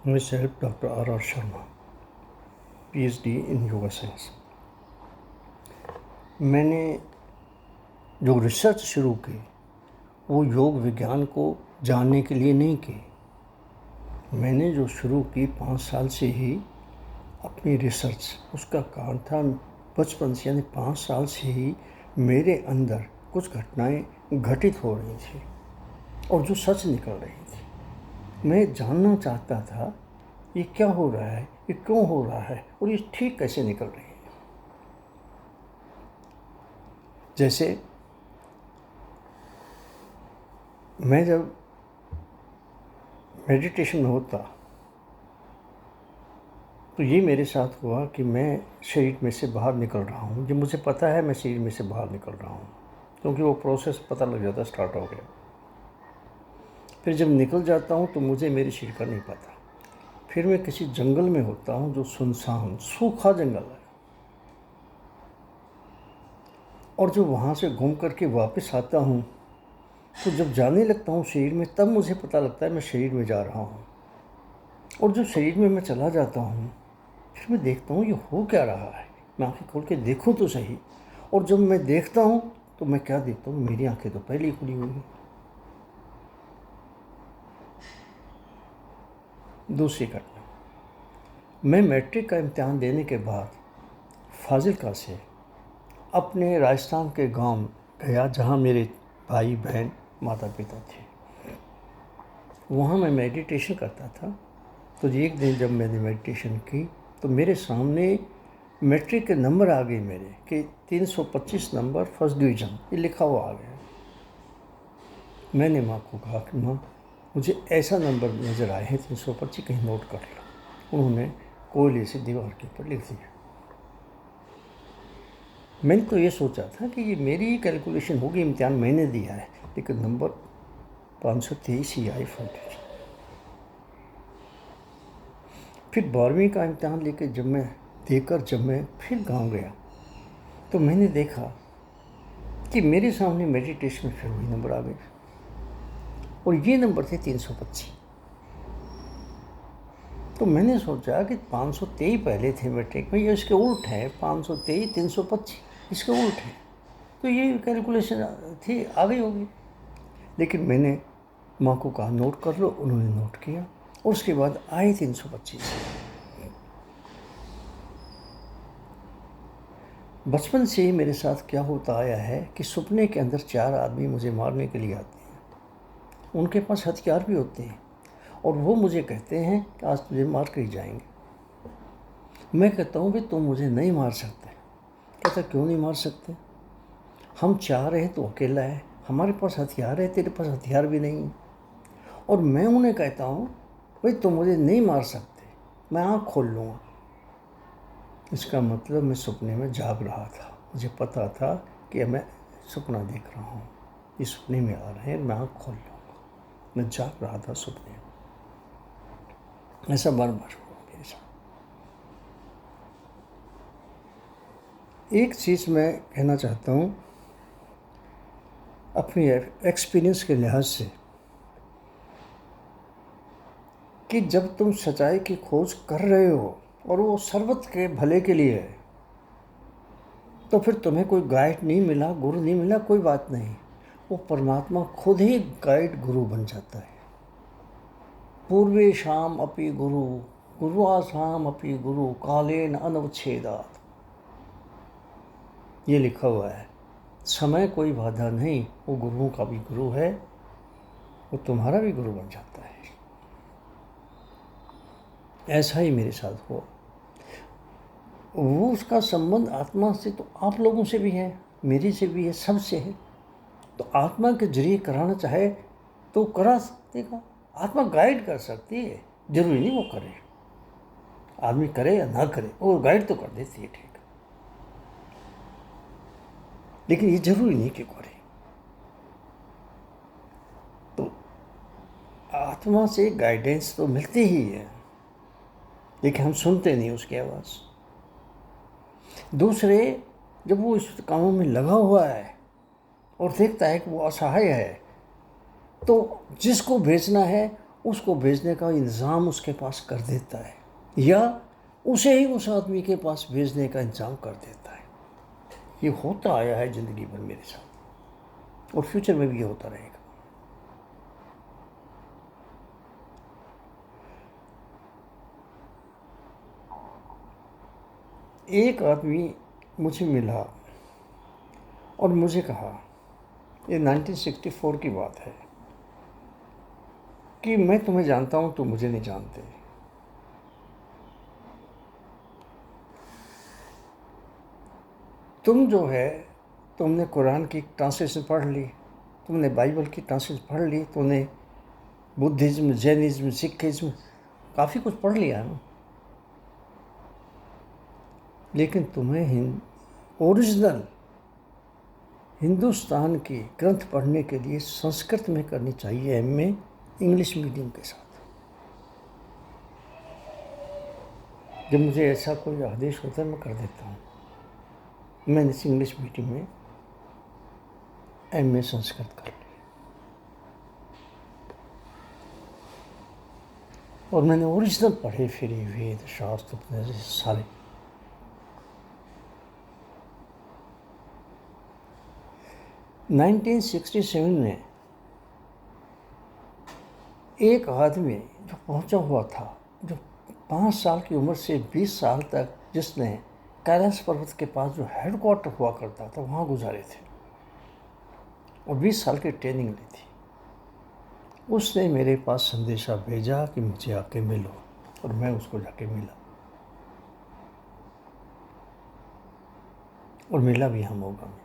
Myself, Dr. R. R. Sharma, PhD in yoga science. मैंने जो research शुरू की वो योग विज्ञान को जानने के लिए नहीं की। मैंने जो शुरू की 5 साल से ही अपनी रिसर्च, उसका कारण था बचपन से, यानी 5 साल से ही मेरे अंदर कुछ घटनाएं घटित हो रही थी और जो सच निकल रही थी। मैं जानना चाहता था ये क्या हो रहा है, ये क्यों हो रहा है और ये ठीक कैसे निकल रही है। जैसे मैं जब मेडिटेशन में होता तो ये मेरे साथ हुआ कि मैं शरीर में से बाहर निकल रहा हूँ। जब मुझे पता है मैं शरीर में से बाहर निकल रहा हूँ, क्योंकि वो प्रोसेस पता लग जाता, स्टार्ट हो गया। फिर जब निकल जाता हूँ तो मुझे मेरे शरीर का नहीं पता। फिर मैं किसी जंगल में होता हूँ जो सुनसान सूखा जंगल है, और जब वहाँ से घूम करके वापस आता हूँ तो जब जाने लगता हूँ शरीर में, तब मुझे पता लगता है मैं शरीर में जा रहा हूँ। और जब शरीर में मैं चला जाता हूँ फिर मैं देखता हूँ ये हो क्या रहा है। मैं आंखें खोल के देखूँ तो सही, और जब मैं देखता हूँ तो मैं क्या देखता हूँ, मेरी आंखें तो पहले ही खुली हुई हैं। दूसरी घटना, मैं मैट्रिक का इम्तिहान देने के बाद फाजिलका से अपने राजस्थान के गांव गया जहां मेरे भाई बहन माता पिता थे। वहां मैं मेडिटेशन करता था। तो एक दिन जब मैंने मेडिटेशन की तो मेरे सामने मैट्रिक के नंबर आ गए मेरे कि 325 नंबर, फर्स्ट डिवीज़न, ये लिखा हुआ आ गया। मैंने माँ को कहा कि माँ, मुझे ऐसा नंबर नज़र आए हैं 325, कहीं नोट कर लो। उन्होंने कोयले से दीवार के ऊपर लिख दिया। मैंने तो ये सोचा था कि ये मेरी ही कैलकुलेशन होगी, इम्तिहान मैंने दिया है, लेकिन नंबर 523 ही आई फर्स्ट। फिर 12वीं का इम्तिहान लेकर जब मैं फिर गांव गया तो मैंने देखा कि मेरे सामने मेडिटेशन में फिर वही नंबर आ गए, और ये नंबर थे 325। तो मैंने सोचा कि 523 पहले थे मैट्रिक में, ये इसके उल्ट है, 523 325 इसके उल्ट है, तो ये कैलकुलेशन थी, आ गई होगी। लेकिन मैंने माँ को कहा नोट कर लो, उन्होंने नोट किया, और उसके बाद आए 325। बचपन से ही मेरे साथ क्या होता आया है कि सपने के अंदर 4 आदमी मुझे मारने के लिए आते हैं। उनके पास हथियार भी होते हैं और वो मुझे कहते हैं कि आज तुझे मार कर ही जाएंगे। मैं कहता हूँ भाई तुम मुझे नहीं मार सकते। कहता क्यों नहीं मार सकते, हम 4 हैं तो अकेला है, हमारे पास हथियार है, तेरे पास हथियार भी नहीं है। और मैं उन्हें कहता हूँ भाई तुम मुझे नहीं मार सकते, मैं आँख खोल लूँगा। इसका मतलब मैं सपने में जाग रहा था, मुझे पता था कि मैं सपना देख रहा हूँ, ये सपने में आ रहे हैं, मैं आँख खोल लूँगा। मैं जाग रहा था सपने में। ऐसा बार बार हुआ मेरे साथ। एक चीज़ मैं कहना चाहता हूँ अपनी एक्सपीरियंस के लिहाज से, कि जब तुम सच्चाई की खोज कर रहे हो और वो सर्वत्र के भले के लिए है, तो फिर तुम्हें कोई गाइड नहीं मिला, गुरु नहीं मिला, कोई बात नहीं, वो परमात्मा खुद ही गाइड गुरु बन जाता है। पूर्वेशाम अपि गुरु, गुरुआसाम अपि गुरु, कालेन अनवच्छेदात्, ये लिखा हुआ है। समय कोई बाधा नहीं, वो गुरुओं का भी गुरु है, वो तुम्हारा भी गुरु बन जाता है। ऐसा ही मेरे साथ हुआ। वो उसका संबंध आत्मा से तो आप लोगों से भी है, मेरे से भी है, सबसे है। तो आत्मा के जरिए कराना चाहे तो करा देगा, आत्मा गाइड कर सकती है, जरूरी नहीं वो करे। आदमी करे या ना करे, वो गाइड तो कर देती है, ठीक, लेकिन ये जरूरी नहीं कि करे। तो आत्मा से गाइडेंस तो मिलती ही है, लेकिन हम सुनते नहीं उसकी आवाज़। दूसरे, जब वो इस कामों में लगा हुआ है और देखता है कि वो असहाय है, तो जिसको भेजना है उसको भेजने का इंतज़ाम उसके पास कर देता है, या उसे ही उस आदमी के पास भेजने का इंतज़ाम कर देता है। ये होता आया है ज़िंदगी भर मेरे साथ, और फ्यूचर में भी ये होता रहेगा। एक आदमी मुझे मिला और मुझे कहा, ये 1964 की बात है, कि मैं तुम्हें जानता हूँ, तुम मुझे नहीं जानते। तुम जो है, तुमने कुरान की ट्रांसलेशन पढ़ ली, तुमने बाइबल की ट्रांसलेशन पढ़ ली, तुमने बुद्धिज़्म, जैनिज़्म, सिखिज़्म काफ़ी कुछ पढ़ लिया है, लेकिन तुम्हें ओरिजिनल हिंदुस्तान के ग्रंथ पढ़ने के लिए संस्कृत में करनी चाहिए एमए इंग्लिश मीडियम के साथ। जब मुझे ऐसा कोई आदेश होता है मैं कर देता हूँ। मैंने इंग्लिश मीडियम में एमए संस्कृत कर ली, और मैंने ओरिजिनल पढ़े फिरे वेद शास्त्र उपनिषद सारे। नाइनटीन 1967 में एक आदमी जो पहुंचा हुआ था, जो 5 साल की उम्र से 20 साल तक, जिसने कैलाश पर्वत के पास जो हेडक्वार्टर हुआ करता था वहाँ गुजारे थे और 20 साल की ट्रेनिंग ली थी, उसने मेरे पास संदेशा भेजा कि मुझे आके मिलो, और मैं उसको जाके मिला, और मिला भी हम होगा में।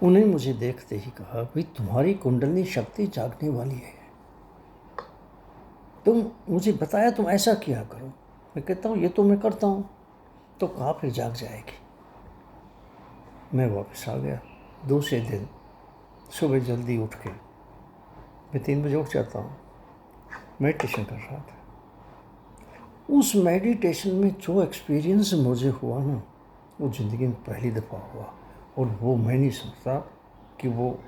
उन्हें मुझे देखते ही कहा, भाई तुम्हारी कुंडलनी शक्ति जागने वाली है, तुम मुझे बताया तुम ऐसा किया करो। मैं कहता हूँ ये तो मैं करता हूँ। तो कहा फिर जाग जाएगी। मैं वापस आ गया। दूसरे दिन सुबह जल्दी उठ के, मैं 3 बजे उठ जाता हूँ, मेडिटेशन कर रहा था। उस मेडिटेशन में जो एक्सपीरियंस मुझे हुआ ना, वो ज़िंदगी में पहली दफ़ा हुआ, और वो मैं नहीं समझता कि वो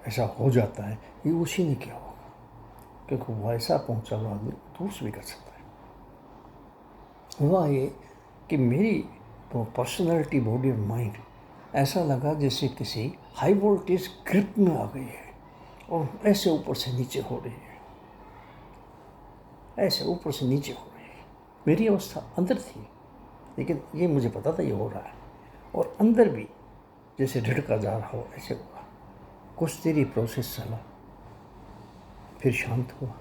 ऐसा हो जाता है, ये उसी ने किया होगा, क्योंकि वो ऐसा पहुंचा हुआ आदमी दूर से भी कर सकता है। हुआ ये कि मेरी वो पर्सनैलिटी, बॉडी और माइंड ऐसा लगा जैसे किसी हाई वोल्टेज ग्रिप में आ गई है, और ऐसे ऊपर से नीचे हो रही है, ऐसे ऊपर से नीचे हो रही है। मेरी अवस्था अंदर थी, लेकिन ये मुझे पता था ये हो रहा है, और अंदर भी जैसे ढड़का जा रहा हो ऐसे हुआ। कुछ देर ये प्रोसेस चला, फिर शांत हुआ।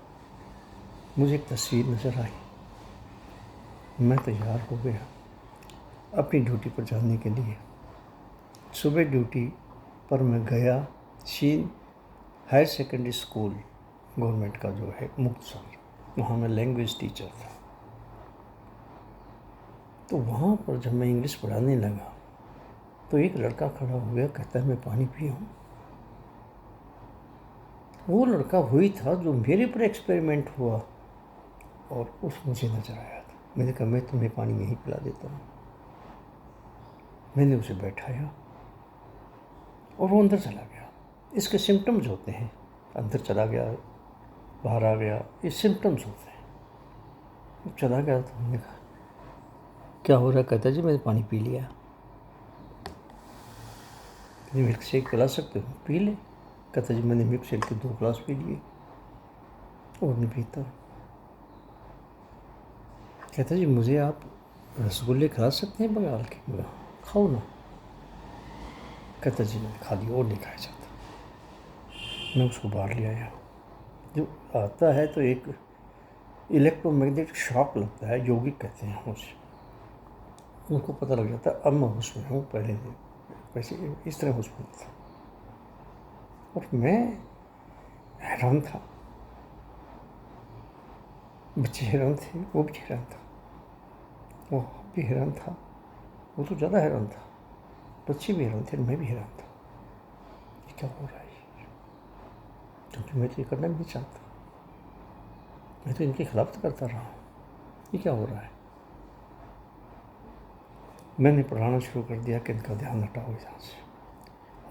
मुझे एक तस्वीर नज़र आई, मैं तैयार हो गया अपनी ड्यूटी पर जाने के लिए। सुबह ड्यूटी पर मैं गया शीन हायर सेकेंडरी स्कूल, गवर्नमेंट का जो है मुक्तसर, वहाँ मैं लैंग्वेज टीचर था। तो वहाँ पर जब मैं इंग्लिश पढ़ाने लगा तो एक लड़का खड़ा हो गया, कहता है मैं पानी पिया हूँ। वो लड़का वही था जो मेरे पर एक्सपेरिमेंट हुआ, और उस मुझे नजर आया था। मैंने कहा मैं तुम्हें पानी यहीं पिला देता हूँ। मैंने उसे बैठाया और वो अंदर चला गया। इसके सिम्टम्स होते हैं, अंदर चला गया, बाहर आ गया, ये सिम्टम्स होते हैं। वो चला गया तो हमने कहा क्या हो रहा है? कहता जी मैंने पानी पी लिया। मिल्क शेक पिला सकते हो? पी ले। कहता जी मैंने मिल्क शेक के 2 गिलास पी लिए और नहीं पीता। कहता जी मुझे आप रसगुल्ले खिला सकते हैं बंगाल के? बोला खाओ ना। कहता जी मैंने खा लिया और नहीं खाया जाता। मैं उसको बाहर ले आया। जो आता है तो एक इलेक्ट्रोमैग्नेटिक शॉक लगता है, यौगिक कहते हैं उसे। उनको पता लग जाता है अब मैं होश में हूँ, पहले नहीं, वैसे इस तरह होश में था। और मैं हैरान था, बच्चे हैरान थे, वो भी हैरान था, वो भी हैरान था, वो तो ज़्यादा हैरान था। बच्चे भी हैरान थे, मैं भी हैरान था, ये क्या हो रहा है? क्योंकि मैं तो ये करना भी नहीं चाहता, मैं तो इनके खिलाफ तो करता रहा हूँ, ये क्या हो रहा है? मैंने पढ़ाना शुरू कर दिया कि इनका ध्यान हटाओ यहाँ से।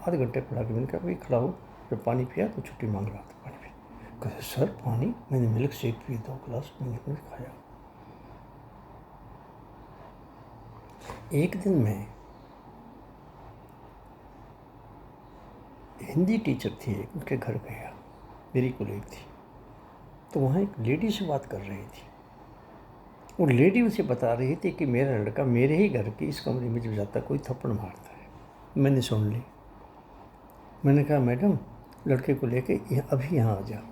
आधे घंटे पढ़ा के मैंने कहा भाई खिलाओ। जब पानी पिया तो छुट्टी मांग रहा था, पानी पिया। कहते सर पानी। मैंने मिल्क शेक पी 2 गिलास, मैंने कुछ खाया। एक दिन मैं हिंदी टीचर थी, उनके घर गया, मेरी कोलीग थी, तो वहाँ एक लेडी से बात कर रही थी। वो लेडी उसे बता रही थी कि मेरा लड़का मेरे ही घर के इस कमरे में जब जाता कोई थप्पड़ मारता है। मैंने सुन ली। मैंने कहा मैडम लड़के को लेके अभी यहाँ आ जा।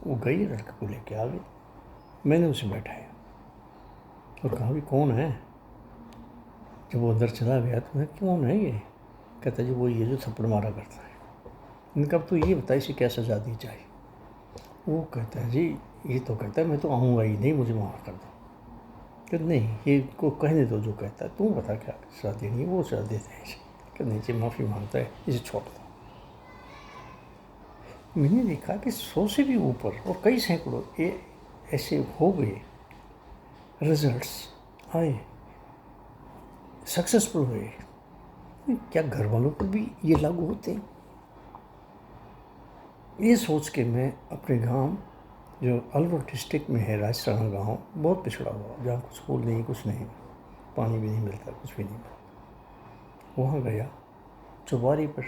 वो गई, लड़के को लेके आ गई। मैंने उसे बैठाया और कहा भी कौन है। जब वो अंदर चला गया तो मैं कौन है ये। कहता जी वो ये जो थप्पड़ मारा करता है। मैंने कहा तो ये बताइए इसे क्या सज़ा दी जाए। वो कहता है जी ये तो कहता है मैं तो आऊँगा ही नहीं, मुझे माफ़ कर दो। कि नहीं ये को कहने दो जो कहता है, तू बता क्या सज़ा देनी है, वो सज़ा देते हैं इसे। कि नहीं जी माफ़ी मांगता है, इसे छोड़ दो। मैंने देखा कि 100 से भी ऊपर और कई सैकड़ों ये ऐसे हो गए, रिजल्ट्स आए, सक्सेसफुल हुए। क्या घर वालों पर भी ये लागू होते हैं। ये सोच के मैं अपने गांव जो अलवर डिस्ट्रिक्ट में है, राजस्थान गांव, बहुत पिछड़ा हुआ, जहाँ कुछ स्कूल नहीं, कुछ नहीं, पानी भी नहीं मिलता, कुछ भी नहीं मिलता। वहाँ गया, चौबारी पर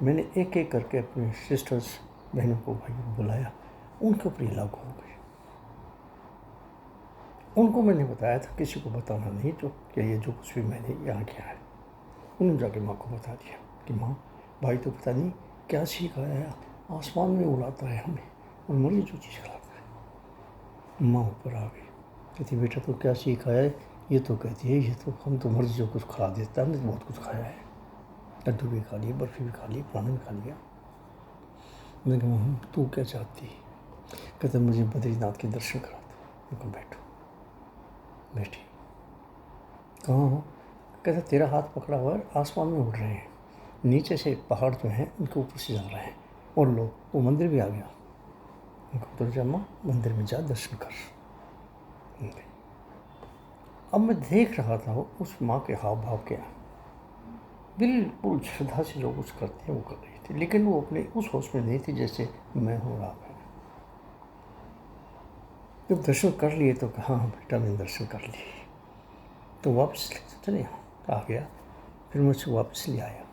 मैंने एक एक करके अपने सिस्टर्स, बहनों को, भाइयों को बुलाया। उनके ऊपर ये लागू हो गए। उनको मैंने बताया था किसी को बताना नहीं जो कि ये जो कुछ भी मैंने यहाँ किया है। उन्होंने जाके माँ को बता दिया कि माँ भाई तो पता नहीं क्या सीख आया, आसमान में उड़ाता है हमें और मुझे जो चीज़ खिलाता है। माँ ऊपर आ गई, कहती बेटा तो क्या सीख आया है। ये तो कहती है ये तो हम तो मर्जी जो कुछ खिला देता है, हमने तो बहुत कुछ खाया है, लड्डू भी खा लिए, बर्फ़ी भी खा ली, पानी भी खा लिया। मैंने कहा मम्मी तू क्या चाहती है। कहते मुझे बद्रीनाथ के दर्शन करा दो। मैं कहा बैठो। बैठी। कहाँ हो। कहते तेरा हाथ पकड़ा हुआ है, आसमान में उड़ रहे हैं, नीचे से पहाड़ जो हैं उनके ऊपर से जा रहे हैं और लोग, वो मंदिर भी आ गया। उनको उतर जा माँ, मंदिर में जा दर्शन कर। अब मैं देख रहा था उस माँ के हाव भाव क्या, बिल्कुल श्रद्धा से जो कुछ करते हैं वो कर रही थी, लेकिन वो अपने उस होश में नहीं थी जैसे मैं हूँ आप हैं। जब दर्शन कर लिए तो कहा हाँ बेटा मैंने दर्शन कर लिए, तो वापस चले आ गया। फिर मुझसे वापस ले आया।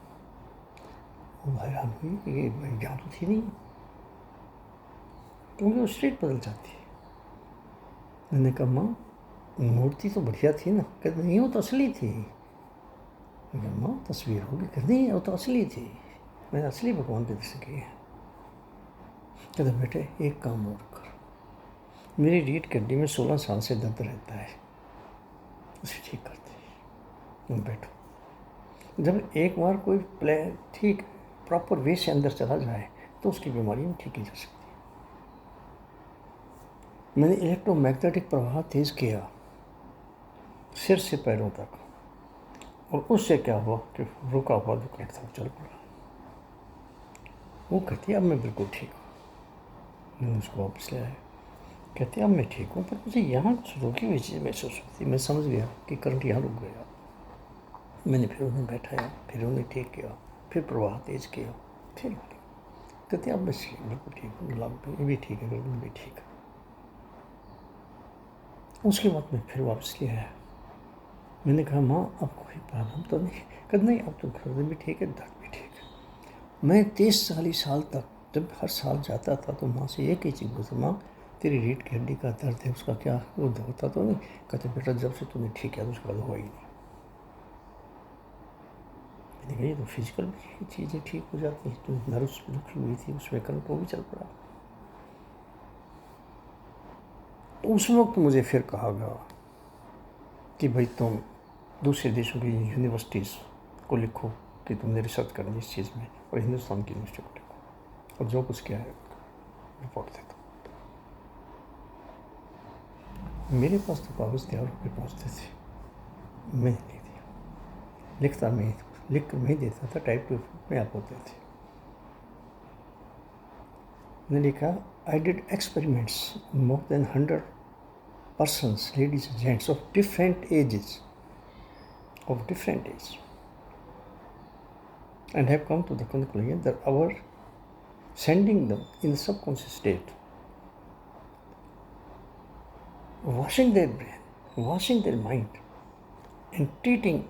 वो हैरान हुई कि ये मैं यहाँ तो थी नहीं, क्योंकि वो स्ट्रेट बदल जाती है। मैंने कहा माँ मूर्ति तो बढ़िया थी ना। कहते नहीं वो तो असली थी। मैं माँ तस्वीर होगी। कहते नहीं वो तो असली थी, मैंने असली भगवान के दर्शन किए हैं। कहते बेटे एक काम और कर, मेरी रीढ़ की हड्डी में 16 साल से दर्द रहता है, उसे ठीक कर दे। तुम बैठो। जब एक बार कोई प्लान ठीक प्रॉपर वे से अंदर चला जाए तो उसकी बीमारी में ठीक की जा सकती है। मैंने इलेक्ट्रोमैग्नेटिक प्रवाह तेज़ किया सिर से पैरों तक, और उससे क्या हुआ कि रुका हुआ जो कट था चल पड़ा। वो कहती अब मैं बिल्कुल ठीक हूँ। मैंने उसको वापस ले आया। कहती अब मैं ठीक हूँ, पर मुझे यहाँ कुछ रुकी हुई चीज़ महसूस होती। मैं समझ गया कि करंट यहाँ रुक गया। मैंने फिर उन्हें बैठाया, फिर उन्हें ठीक किया, फिर प्रवाह तेज़ किया, फिर कहते अब मैं बिल्कुल ठीक हूँ, लाभ भी ठीक है, गर्दन भी ठीक है। उसके बाद मैं फिर वापस ले आया। मैंने कहा माँ अब कोई प्रॉब्लम तो नहीं। कहते नहीं अब तो गर्दन भी ठीक है, दर्द भी ठीक है। मैं 30-40 साल तक जब हर साल जाता था तो माँ से एक ही चीज़ बोलता, माँ तेरी रीढ़ की हड्डी का दर्द है उसका क्या वो होता तो नहीं। कहते बेटा जब से तूने ठीक किया तो उसके बाद हुआ ही नहीं। मैंने कहा ये तो फिजिकल भी चीज़ें ठीक हो जाती हैं, तो नर्व्स दुखी हुई थी उसमें करंट वो भी चल पड़ा। तो उस वक्त मुझे फिर कहा गया कि भाई तुम दूसरे देशों की यूनिवर्सिटीज़ को लिखो कि तुमने रिसर्च करनी इस चीज़ में, और हिंदुस्तान की यूनिवर्सिटी को लिखो, और जो कुछ किया है रिपोर्ट दे दो। मेरे पास तो कागज़ तैयार होकर पहुँचते थे, मैं नहीं दिया। लिखता मैं, लिख कर मैं देता था, टाइप में आप होते थे। मैंने लिखा I did experiments more than 100 persons, ladies and gents of different ages, and have come to the conclusion that our sending them in the subconscious state, washing their brain, washing their mind, and treating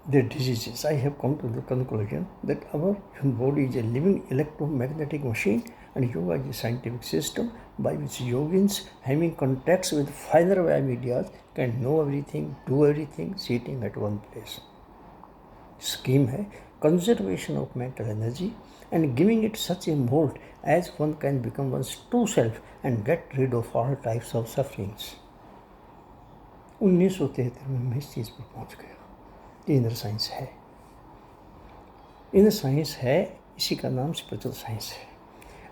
their diseases. I have come to the conclusion that our human body is a living electromagnetic machine, and yoga is a scientific system by which yogins having contacts with finer wave medias can know everything, do everything, sitting at one place. Scheme है conservation of mental energy and giving it such a mold as one can become one's true self and get rid of all types of sufferings. 1973 में मैं इस चीज़ पर पहुंच गया। ये inner science है। Inner science है, इसी का नाम स्पिरिचुअल साइंस है।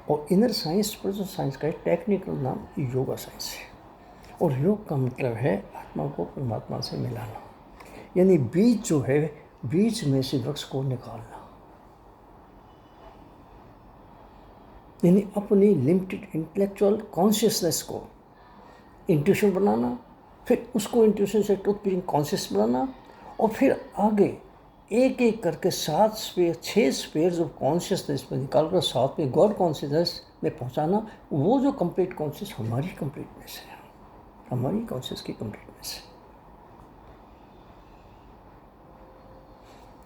और इनर साइंस स्पिरिचुअल साइंस का टेक्निकल नाम योगा साइंस है। और योग का मतलब है आत्मा को परमात्मा से मिलाना, यानी बीज जो है, बीज में से वृक्ष को निकालना, यानी अपनी लिमिटेड इंटेलेक्चुअल कॉन्शियसनेस को इंट्यूशन बनाना, फिर उसको इंट्यूशन से टूथ पिकिंग कॉन्शियस बनाना, और फिर आगे एक एक करके 7 स्पेयर 6 स्पेयर्स ऑफ कॉन्शियसनेस में निकाल कर 7 में गॉड कॉन्शियसनेस में पहुंचाना। वो जो कंप्लीट कॉन्शियस हमारी कंप्लीटनेस है, हमारी कॉन्शियस की कंप्लीटनेस है।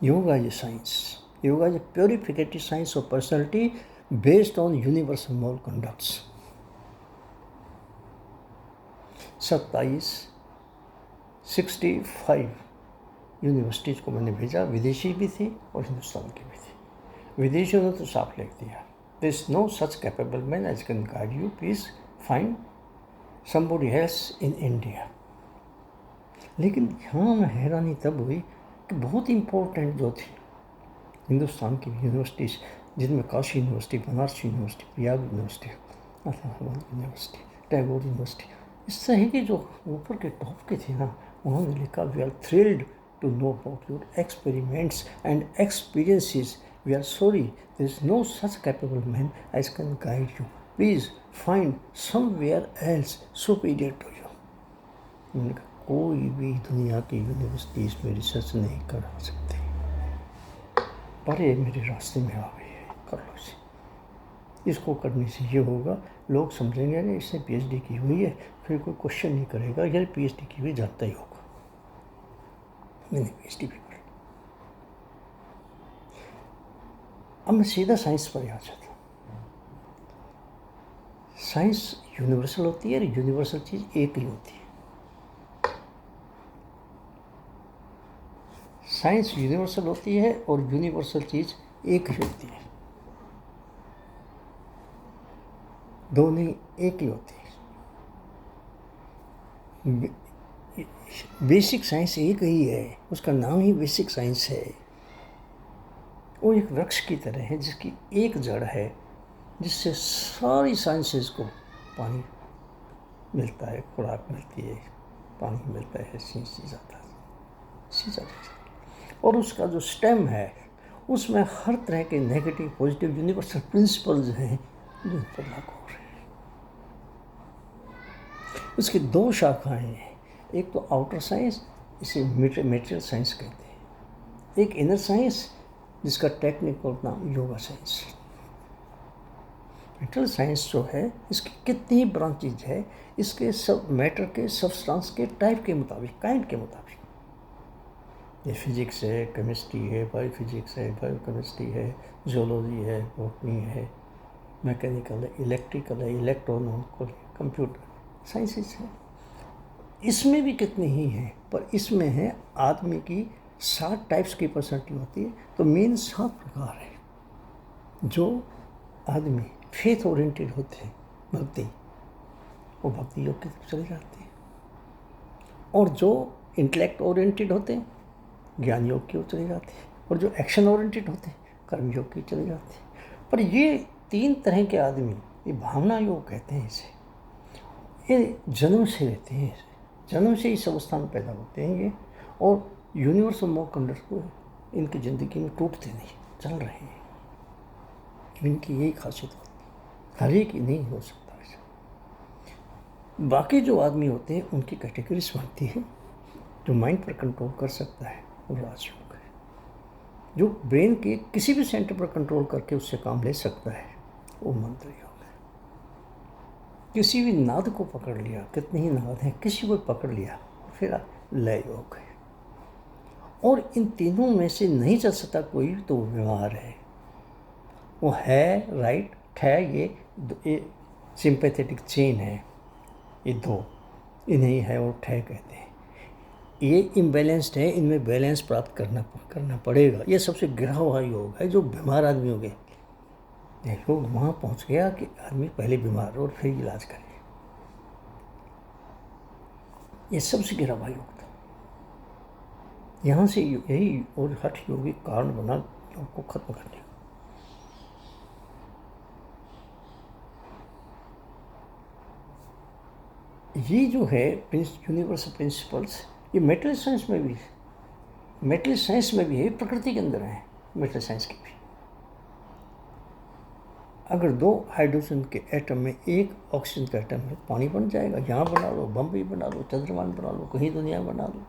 Yoga is science, yoga is purificative science of personality based on universal moral conducts. 65 universities को मैंने भेजा, विदेशी भी थी और हिंदुस्तान की भी थी। विदेशियों ने तो साफ लिख दिया, there is no such capable man as can guide you, please find somebody else in India. लेकिन यहाँ में हैरानी तब हुई कि बहुत इम्पोर्टेंट जो थी हिंदुस्तान की यूनिवर्सिटीज़, जिनमें Kashi university, Banaras university, Prayag university, Allahabad university, Tagore university, इस तरह की जो ऊपर के टॉप के थे ना, उन्होंने लिखा we are thrilled to know about your experiments and experiences. We are sorry, there is no such capable man as can guide you. Please find somewhere else superior to you. मैंने कहा कोई भी दुनिया की यूनिवर्सिटीज़ में research नहीं कर सकते, पर ये मेरे रास्ते में आ गई है, कर लो इसे। इसको करने से ये होगा, लोग समझेंगे ना इसने PhD की हुई है, फिर कोई क्वेश्चन नहीं करेगा, यार PhD की हुई जानता ही होगा। मैंने PhD भी कर। अब मैं सीधा साइंस पर आ जाता हूँ। साइंस यूनिवर्सल होती है, यूनिवर्सल चीज़ एक ही होती है। साइंस यूनिवर्सल होती है और यूनिवर्सल चीज़ एक ही होती है, दो नहीं, एक ही होती है। बेसिक साइंस एक ही है, उसका नाम ही बेसिक साइंस है। वो एक वृक्ष की तरह है जिसकी एक जड़ है, जिससे सारी साइंसेस को पानी मिलता है, खुराक मिलती है, पानी मिलता है, सींच जाता है। और उसका जो स्टेम है, उसमें हर तरह के नेगेटिव पॉजिटिव यूनिवर्सल प्रिंसिपल्स हैं जो पर लागू हो रहे हैं। उसकी 2 शाखाएं हैं, एक तो आउटर साइंस, इसे मेटेरियल साइंस कहते हैं, एक इनर साइंस जिसका टेक्निकल नाम योगा साइंस। मेटेरियल साइंस जो है, इसकी कितनी ब्रांचेज है, इसके सब मैटर के सब्सटेंस के टाइप के मुताबिक, काइंड के मुताबिक। ये फिजिक्स है, केमिस्ट्री है, बायोफिजिक्स है, बायोकेमिस्ट्री है, जियोलॉजी है, बॉटनी है, मैकेनिकल है, इलेक्ट्रिकल है, इलेक्ट्रॉनिकल, कंप्यूटर साइंसेस है। इसमें भी कितनी ही हैं, पर इसमें है आदमी की 7 टाइप्स की पर्सनैलिटी होती है। तो मेन 7 प्रकार है। जो आदमी फेथ ओरिएंटेड होते हैं, भक्ति, वो भक्ति योग की तरफ चले जाते हैं, और जो इंटेलेक्ट ओरिएंटेड होते हैं, ज्ञान योग की ओर चले जाते हैं, और जो एक्शन ओरिएंटेड होते हैं, कर्म योग की चले जाते हैं। पर ये 3 तरह के आदमी, ये भावना योग कहते हैं इसे, ये जन्म से रहते हैं, जन्म से इस अवस्था में पैदा होते हैं ये, और यूनिवर्सल मोरल कंडक्ट को इनकी ज़िंदगी में टूटते नहीं, चल रहे हैं। इनकी यही खासियत होती है, हर एक ही नहीं हो सकता ऐसा। बाकी जो आदमी होते हैं उनकी कैटेगरीज बनती है। जो माइंड पर कंट्रोल कर सकता है वो राजयोग है, जो ब्रेन के किसी भी सेंटर पर कंट्रोल करके उससे काम ले सकता है, वो मंत्र योग है। किसी भी नाद को पकड़ लिया, कितने ही नाद हैं, किसी को पकड़ लिया, फिर लय योग है। और इन तीनों में से नहीं चल सकता कोई, तो वो बीमार है। वो है राइट है, ये सिंपैथेटिक चेन है, ये दो इन्हें है और ठह कहते हैं। ये इम्बैलेंस्ड है, इनमें बैलेंस प्राप्त करना पड़ेगा। ये सबसे गिरा हुआ योग है जो बीमार आदमियों के योग वहाँ पहुँच गया कि आदमी पहले बीमार और फिर इलाज करे। ये सबसे गिरा हुआ योग था। यहाँ से यही और हठ योगी कारण बना योग को खत्म करने। ये जो है यूनिवर्सल प्रिंसिपल्स, ये मेटल साइंस में भी है, प्रकृति के अंदर है मेटल साइंस की भी। अगर दो हाइड्रोजन के एटम में एक ऑक्सीजन का एटम है, पानी बन जाएगा। यहाँ बना लो, बम्बई बना लो, चंद्रमा बना लो, कहीं दुनिया बना लो।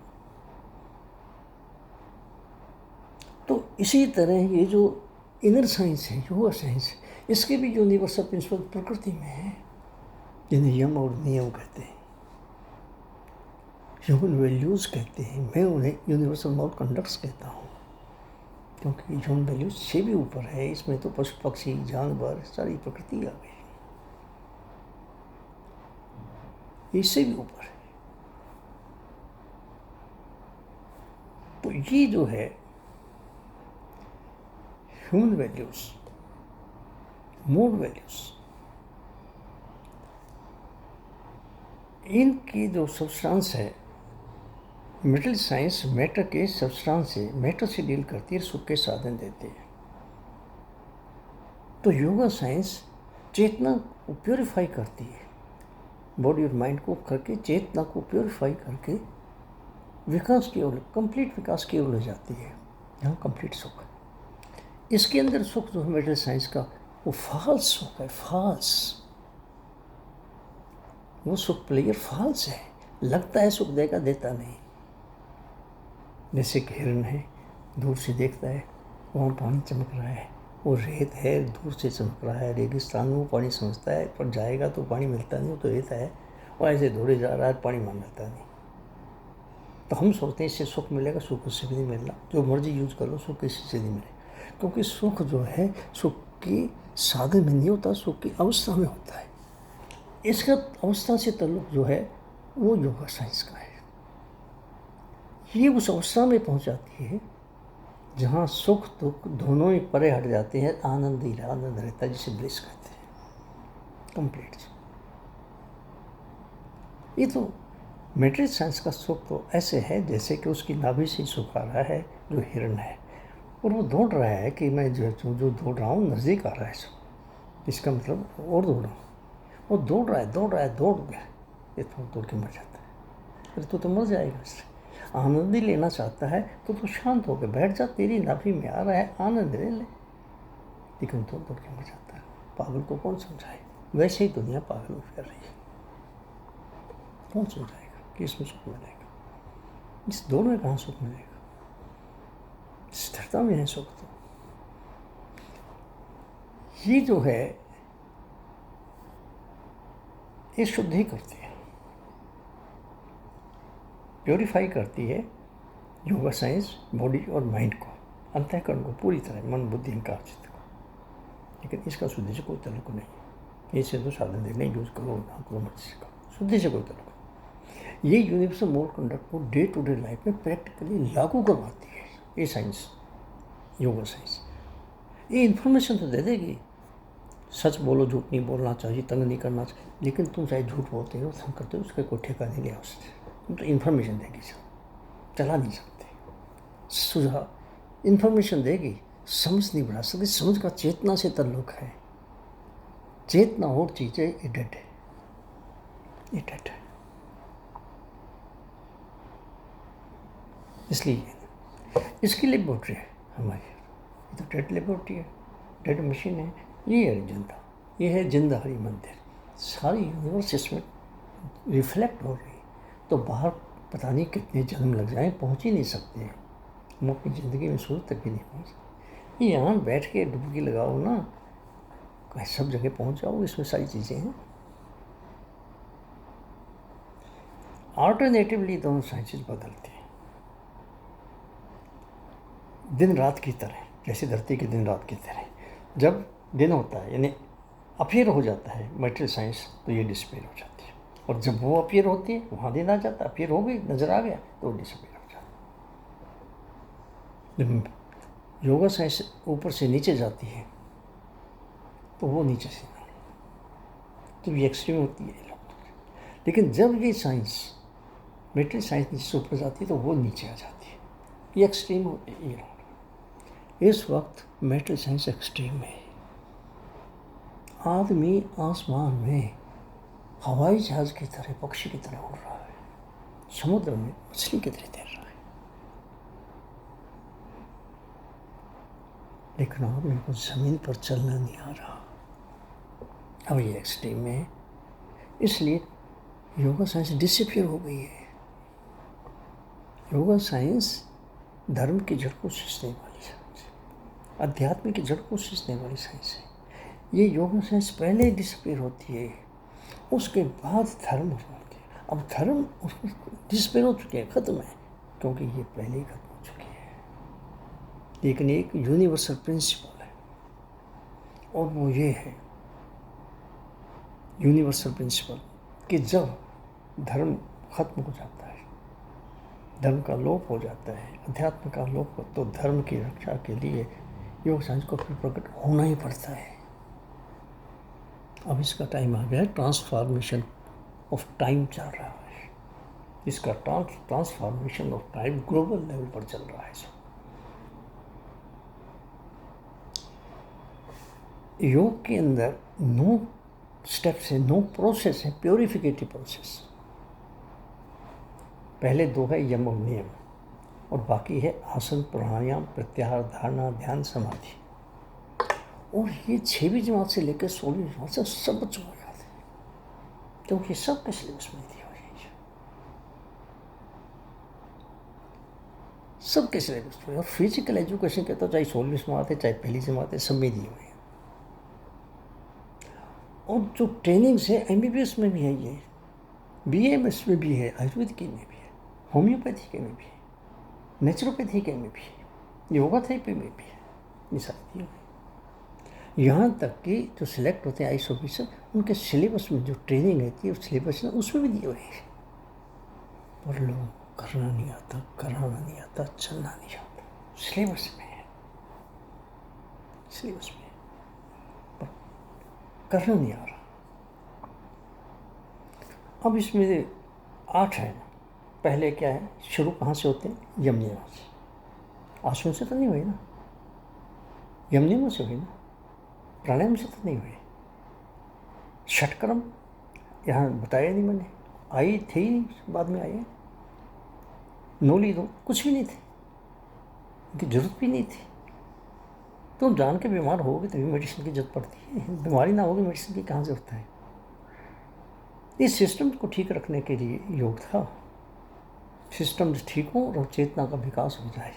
तो इसी तरह ये जो इनर साइंस है, योगा साइंस है, इसके भी यूनिवर्सल प्रिंसिपल प्रकृति में है, जिन्हें यम और नियम कहते हैं, ह्यूमन वैल्यूज़ कहते हैं। मैं उन्हें यूनिवर्सल मॉरल कंडक्ट्स कहता हूँ, क्योंकि ह्यूमन वैल्यूज से भी ऊपर है। इसमें तो पशु पक्षी जानवर सारी प्रकृति आ गई, इससे भी ऊपर है। तो ये जो है ह्यूमन वैल्यूज, मोरल वैल्यूज, इनकी जो सब्सटेंस है, मेटल साइंस मैटर के सब्सटेंस से, मैटर से डील करती है, सुख के साधन देती है। तो योगा साइंस चेतना को प्योरीफाई करती है, बॉडी और माइंड को करके चेतना को प्योरीफाई करके विकास की ओर, कंप्लीट विकास की ओर ले जाती है, यहाँ कंप्लीट सुख। इसके अंदर सुख जो है मेटल साइंस का, वो फाल्स सुख है, फाल्स। वो सुख प्लेयर फाल्स है, लगता है सुख देगा, देता नहीं। जैसे कि हिरन है, दूर से देखता है वहाँ पानी चमक रहा है, वो रेत है, दूर से चमक रहा है, रेगिस्तान में वो पानी समझता है, पर जाएगा तो पानी मिलता नहीं, वो तो रेत है। और ऐसे दौड़े जा रहा है, पानी वहाँ मिलता नहीं। तो हम सोचते हैं इससे सुख मिलेगा, सुख उससे भी नहीं मिलना। जो मर्जी यूज कर लो, सुख किसी से नहीं मिले, क्योंकि सुख जो है सुख की साधन में नहीं होता, सुख की अवस्था में होता है। इसका अवस्था से ताल्लुक जो है वो योगा साइंस का है। ये उस अवस्था में पहुंचाती है जहाँ सुख दुख दोनों ही परे हट जाते हैं, आनंद ही आनंद रहता है, जिसे ब्लिस कहते हैं, कंप्लीट। ये तो मेट्रिक साइंस का सुख तो ऐसे है जैसे कि उसकी नाभि से सुख आ रहा है, जो हिरण है, और वो दौड़ रहा है कि मैं जो दौड़ रहा हूँ नज़दीक आ रहा है सब, इसका मतलब और दौड़ रहा हूँ। वो दौड़ रहा है, दौड़ गया, ये दौड़ के मर जाता है। फिर तो मर जाएगा इससे। आनंद ही लेना चाहता है तो शांत होकर बैठ जा, तेरी नाभि में आ रहा है, आनंद ले ले। लेकिन दौड़ के मर जाता है। पागल को कौन समझाए? वैसे ही दुनिया पागल हो फिर रही है। कौन समझाएगा कि इसमें सुख मिलेगा? इस दौड़ में कहाँ सुख मिलेगा? स्थिरता में है सुख। तो ये जो है ये शुद्ध ही करती है, प्योरीफाई करती है योगा साइंस बॉडी और माइंड को, अंतःकरण को पूरी तरह, मन बुद्धि अहंकार चित्त को। लेकिन इसका शुद्धि से कोई ताल्लुक नहीं। इसे तो साधन देने यूज करो ना करो, मर्जी से करो, शुद्धि से कोई ताल्लुक नहीं। ये यूनिवर्सल मोरल कंडक्ट को डे टू डे लाइफ में प्रैक्टिकली लागू करवाती है ये साइंस, योगा साइंस। ये इन्फॉर्मेशन तो दे देगी, सच बोलो, झूठ नहीं बोलना चाहिए, तंग नहीं करना चाहिए, लेकिन तुम चाहे झूठ बोलते हो, तंग करते हो, उसका कोई ठेका नहीं लिया उससे। तुम तो इन्फॉर्मेशन देगी, चला नहीं सकते। सुझाव इन्फॉर्मेशन देगी, समझ नहीं बढ़ा सकती। समझ का चेतना से ताल्लुक है। चेतना और चीज़ है, ये डेड है, ये डेड है। इसलिए इसकी लेबोरेटरी है हमारी, ये तो डेड लेबोरेटरी है, डेड मशीन है। ये है जिंदा, ये है जिंदा हरि मंदिर। सारी यूनिवर्स इसमें रिफ्लेक्ट हो रही, तो बाहर पता नहीं कितने जन्म लग जाएं, पहुंच ही नहीं सकते हैं। हम अपनी ज़िंदगी में सोच तक भी नहीं पहुँचते। ये यहाँ बैठ के डुबकी लगाओ ना, कहीं सब जगह पहुँच जाओ, इसमें सारी चीज़ें हैं। ऑल्टरनेटिवली दोनों साइंसेस बदलते हैं, दिन रात की तरह, जैसे धरती के दिन रात की तरह। जब दिन होता है यानी अपीयर हो जाता है मटेरियल साइंस, तो ये डिसअपीयर हो जाती है, और जब वो अपीयर होती है वहाँ दिन आ जाता है, अपीयर हो गई, नज़र आ गया, तो वो डिसअपीयर हो जाता है। जब योगा साइंस ऊपर से नीचे जाती है तो वो नीचे से, तो ये एक्सट्रीम होती है। लेकिन जब ये साइंस मटेरियल साइंस नीचे से ऊपर जाती है तो वो नीचे आ जाती है, ये एक्सट्रीम होती है। ये इस वक्त मटेरियल साइंस एक्सट्रीम में है। आदमी आसमान में हवाई जहाज की तरह, पक्षी की तरह उड़ रहा है, समुद्र में मछली की तरह तैर रहा है, लेकिन आदमी को ज़मीन पर चलना नहीं आ रहा। अब ये एक्सट्रीम में है, इसलिए योगा साइंस डिसअपीयर हो गई है। योगा साइंस धर्म की जड़ को सींचने वाली साइंस है, अध्यात्म की जड़ को सींचने वाली साइंस है। ये योगा साइंस पहले डिसअपीयर होती है, उसके बाद धर्म होती है। अब धर्म डिसअपीयर हो चुके हैं, ख़त्म है, क्योंकि ये पहले ही ख़त्म हो चुकी है। लेकिन एक यूनिवर्सल प्रिंसिपल है, और वो ये है यूनिवर्सल प्रिंसिपल कि जब धर्म खत्म हो जाता है, धर्म का लोप हो जाता है, अध्यात्म का लोप हो, तो धर्म की रक्षा के लिए योग साइंस को फिर प्रकट होना ही पड़ता है। अब इसका टाइम आ गया है, ट्रांसफॉर्मेशन ऑफ टाइम चल रहा है। इसका transformation of time global level पर चल रहा है। योग के अंदर 9 स्टेप्स है, 9 प्रोसेस है, प्योरिफिकेटिव प्रोसेस। पहले 2 है यम और नियम, और बाकी है आसन, प्राणायाम, प्रत्याहार, धारणा, ध्यान, समाधि। और ये 6वीं जमात से लेकर 16वीं जमात से सब बच्चों को याद है, क्योंकि सब के सिलेबस में दिया हुआ है, सब के सिलेबस में। और फिजिकल एजुकेशन के तो चाहे 16वीं जमात है, चाहे पहली जमात है, सब में दिए हुए हैं। और जो ट्रेनिंग्स है MBBS में भी है, ये BAMS में भी है, आयुर्वेदिक में भी है, होम्योपैथी के में भी है, नेचुरोपैथी के में भी है, योगा थेरेपी में भी है, ये सारी दिए हुए। यहाँ तक कि जो सिलेक्ट होते हैं IAS ऑफिसर, उनके सिलेबस में जो ट्रेनिंग रहती है उस सिलेबस में उसमें भी दिए हुए हैं। और लोगों को करना नहीं आता, कराना नहीं आता, चलना नहीं आता, सिलेबस में है, सिलेबस में पर करना नहीं आ रहा। अब इसमें 8 है। पहले क्या है, शुरू कहाँ से होते हैं? यम नियम से। आसन से तो नहीं हुए ना, यम नियम से हुए ना, प्राणायाम से तो नहीं हुए। षटकर्म यहाँ बताया नहीं मैंने, आई थी बाद में आए, नोली दो कुछ भी नहीं थे, उनकी जरूरत भी नहीं थी। तुम जान के बीमार होगे तभी मेडिसिन की जरूरत पड़ती है, बीमारी ना होगी मेडिसिन की कहाँ जरूरत है। इस सिस्टम को ठीक रखने के लिए योग था, सिस्टम ठीक हो और चेतना का विकास हो जाए।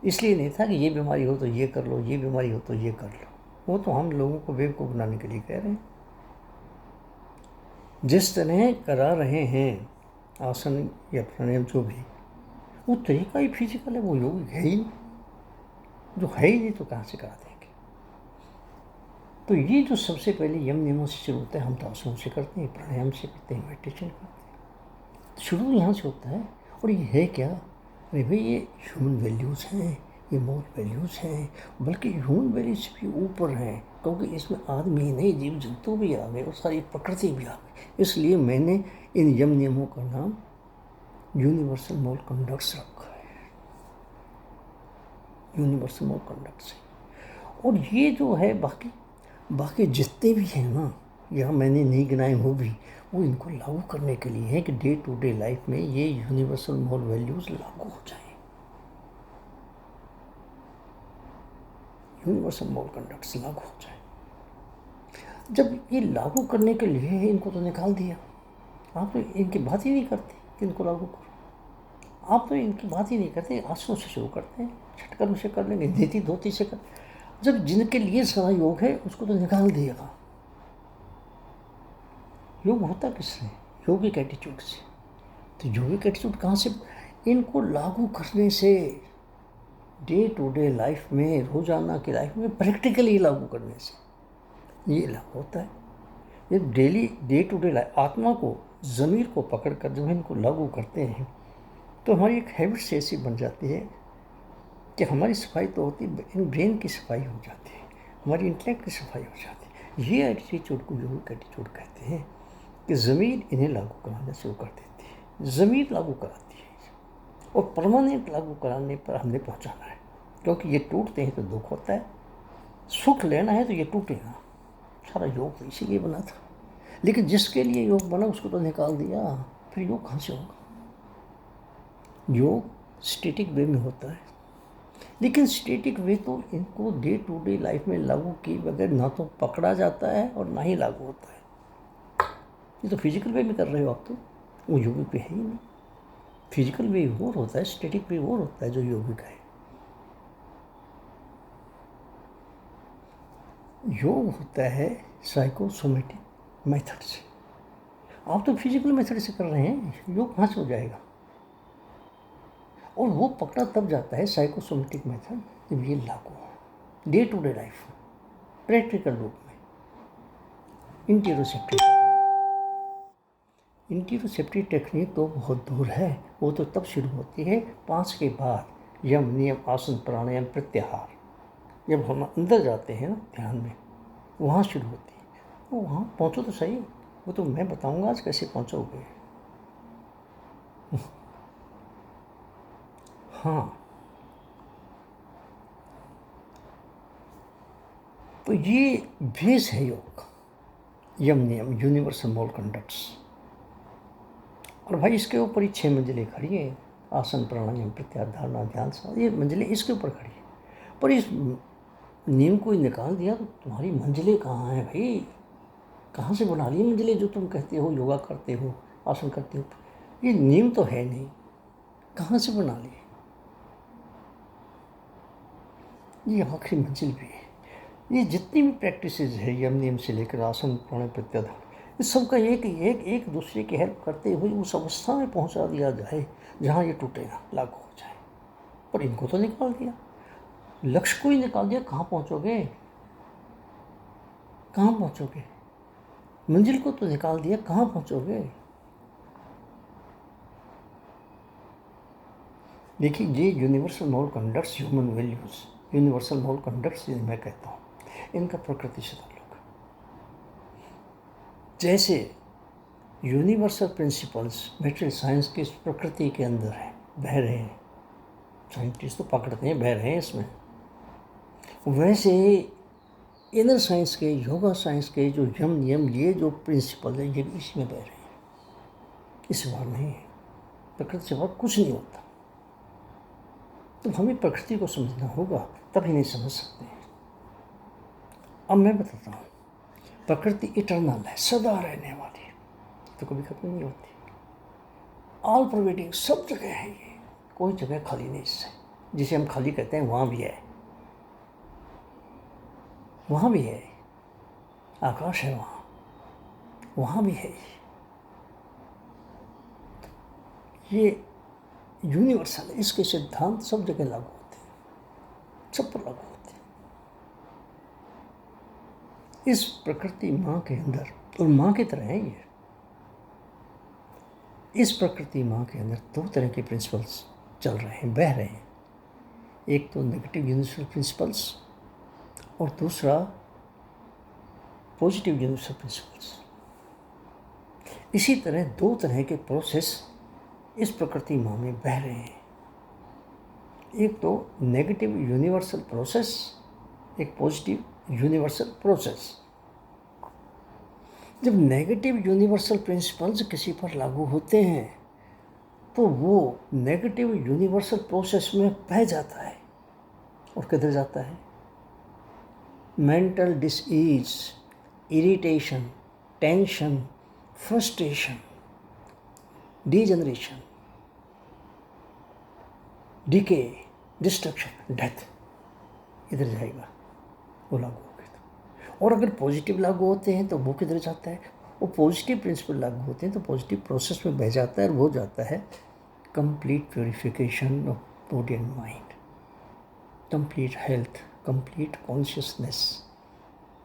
इसलिए नहीं था कि ये बीमारी हो तो ये कर लो, ये बीमारी हो तो ये कर लो। वो तो हम लोगों को बेवकूफ़ बनाने के लिए कह रहे हैं। जिस तरह करा रहे हैं आसन या प्राणायाम जो भी, वो तरीका ही फिजिकल है, वो योग है ही नहीं। जो है ही नहीं तो कहाँ से करा देंगे। तो ये जो सबसे पहले यम नियमों से शुरू होता है, हम तो आसनों से करते हैं, प्राणायाम से करते हैं, मेडिटेशन करते हैं, शुरू यहाँ से होता है। और ये है क्या? अरे भाई ये ह्यूमन वैल्यूज़ हैं, ये मोरल वैल्यूज़ हैं, बल्कि ह्यूमन वैल्यूज भी ऊपर हैं, क्योंकि इसमें आदमी नहीं, जीव जंतु भी आ गए और सारी प्रकृति भी आ गई। इसलिए मैंने इन यम नियमों का नाम यूनिवर्सल मोरल कंडक्ट्स रखा है, यूनिवर्सल मोरल कंडक्ट्स। और ये जो है बाकी जितने भी हैं ना, यहाँ मैंने नहीं गिनाए वो भी, वो इनको लागू करने के लिए है कि डे टू डे लाइफ में ये यूनिवर्सल मोरल वैल्यूज़ लागू हो जाए, यूनिवर्सल मोरल कंडक्ट्स लागू हो जाए। जब ये लागू करने के लिए इनको तो निकाल दिया, आप तो इनकी बात ही नहीं करते कि इनको लागू करो। आप तो इनकी बात ही नहीं करते, आसनों से शुरू करते हैं, छटकरों से कर लेंगे, नीति धोती से कर। जब जिनके लिए सारा योग है उसको तो निकाल दिएगा। योग होता किससे? योगिक एटीट्यूड से। तो योगिक एटीट्यूड कहाँ से? इनको लागू करने से, डे टू डे लाइफ में, रोजाना की लाइफ में प्रैक्टिकली लागू करने से ये लागू होता है। ये daily day to day life, आत्मा को, ज़मीर को पकड़ कर जब इनको लागू करते हैं तो हमारी एक हैबिट से ऐसी बन जाती है कि हमारी सफाई तो होती है, ब्रेन की सफाई हो जाती है, हमारी इंटेलेक्ट की सफाई हो जाती है। ये एटीट्यूड को योगिक एटीट्यूड कहते हैं कि ज़मीर इन्हें लागू कराना शुरू कर देती है, ज़मीर लागू कराती है। और परमानेंट लागू कराने पर हमने पहुंचाना है, क्योंकि ये टूटते हैं तो दुख होता है, सुख लेना है तो ये टूटेगा। सारा योग तो इसीलिए बना था। लेकिन जिसके लिए योग बना उसको तो निकाल दिया, फिर योग कहाँ से होगा? योग स्टैटिक वे में होता है, लेकिन स्टैटिक वे तो इनको डे टू डे लाइफ में लागू किए बगैर ना तो पकड़ा जाता है और ना ही लागू होता है। ये तो फिजिकल वे में कर रहे हो आप, तो वो योगिक वे है ही नहीं। फिजिकल वे और होता है, स्टैटिक वे और होता है जो योगिक है। योग होता है साइकोसोमेटिक मेथड से। आप तो फिजिकल मेथड से कर रहे हैं, योग कहाँ से हो जाएगा? और वो पकड़ा तब जाता है साइकोसोमेटिक मेथड जब ये लागू हो day to day life practical रूप में। इंटीरोसेप्टिव टेक्निक तो बहुत दूर है, वो तो तब शुरू होती है 5 के बाद, यम, नियम, आसन, प्राणायाम, प्रत्याहार। जब हम अंदर जाते हैं ना ध्यान में, वहाँ शुरू होती है। तो वहाँ पहुँचो तो सही, वो तो मैं बताऊँगा आज कैसे पहुँचोगे। हाँ, तो ये बेस है योग, यम, नियम, यूनिवर्सल मोरल कंडक्ट्स। और भाई इसके ऊपर ही 6 मंजिलें खड़ी है, आसन, प्राणायाम, प्रत्याहार, धारणा, ध्यान, ये मंजिलें इसके ऊपर खड़ी है। पर इस नीम को ही निकाल दिया तो तुम्हारी मंजिलें कहाँ हैं भाई? कहाँ से बना ली मंजिलें जो तुम कहते हो योगा करते हो, आसन करते हो? ये नीम तो है नहीं, कहाँ से बना ली? ये आखिरी मंजिल भी है। ये जितनी भी प्रैक्टिसेस है, यम, नियम से लेकर आसन, प्राणायाम, प्रत्याहार, इस सब का एक दूसरे की हेल्प करते हुए उस अवस्था में पहुंचा दिया जाए जहाँ ये टूटेगा, लागू हो जाए। पर इनको तो निकाल दिया, लक्ष्य को ही निकाल दिया। कहाँ पहुँचोगे? कहाँ पहुँचोगे? मंजिल को तो निकाल दिया, कहाँ पहुँचोगे? देखिए, ये universal moral conducts, human values, universal moral conducts मैं कहता हूँ, इनका प्रकृति से ताल्लुक है। जैसे यूनिवर्सल प्रिंसिपल्स मेटेरियल साइंस की प्रकृति के अंदर है, बह रहे हैं, साइंटिस्ट तो पकड़ते हैं बह रहे हैं इसमें, वैसे इनर साइंस के, योगा साइंस के जो यम, नियम, ये जो प्रिंसिपल है, ये भी इसमें बह रहे हैं। इस बार नहीं है, प्रकृति से बात कुछ नहीं होता। तो हमें प्रकृति को समझना होगा, तभी नहीं समझ सकते हैं। अब मैं बताता हूँ, प्रकृति इटर्नल है, सदा रहने वाली है, तो कभी खत्म नहीं होती। ऑल प्रोवाइडिंग, सब जगह है ये, कोई जगह खाली नहीं इससे। जिसे हम खाली कहते हैं वहाँ भी है, वहाँ भी है, आकाश है वहाँ, वहाँ भी है। ये यूनिवर्सल है, इसके सिद्धांत सब जगह लागू होते हैं, सब पर लागू होते हैं। इस प्रकृति माँ के अंदर, और माँ की तरह है ये, इस प्रकृति माँ के अंदर 2 तरह के प्रिंसिपल्स चल रहे हैं, बह रहे हैं। एक तो नेगेटिव यूनिवर्सल प्रिंसिपल्स और दूसरा पॉजिटिव यूनिवर्सल प्रिंसिपल्स। इसी तरह 2 तरह के प्रोसेस इस प्रकृति माँ में बह रहे हैं। एक तो नेगेटिव यूनिवर्सल प्रोसेस, एक पॉजिटिव यूनिवर्सल प्रोसेस। जब नेगेटिव यूनिवर्सल प्रिंसिपल्स किसी पर लागू होते हैं तो वो नेगेटिव यूनिवर्सल प्रोसेस में बह जाता है। और किधर जाता है? Mental disease, irritation, tension, frustration, degeneration, decay, destruction, death इधर जाएगा वो लागू हो गया तो। और अगर पॉजिटिव लागू होते हैं तो वो किधर जाता है, वो पॉजिटिव प्रिंसिपल लागू होते हैं तो पॉजिटिव प्रोसेस में बह जाता है और वो जाता है complete purification of body and mind, complete health, complete consciousness,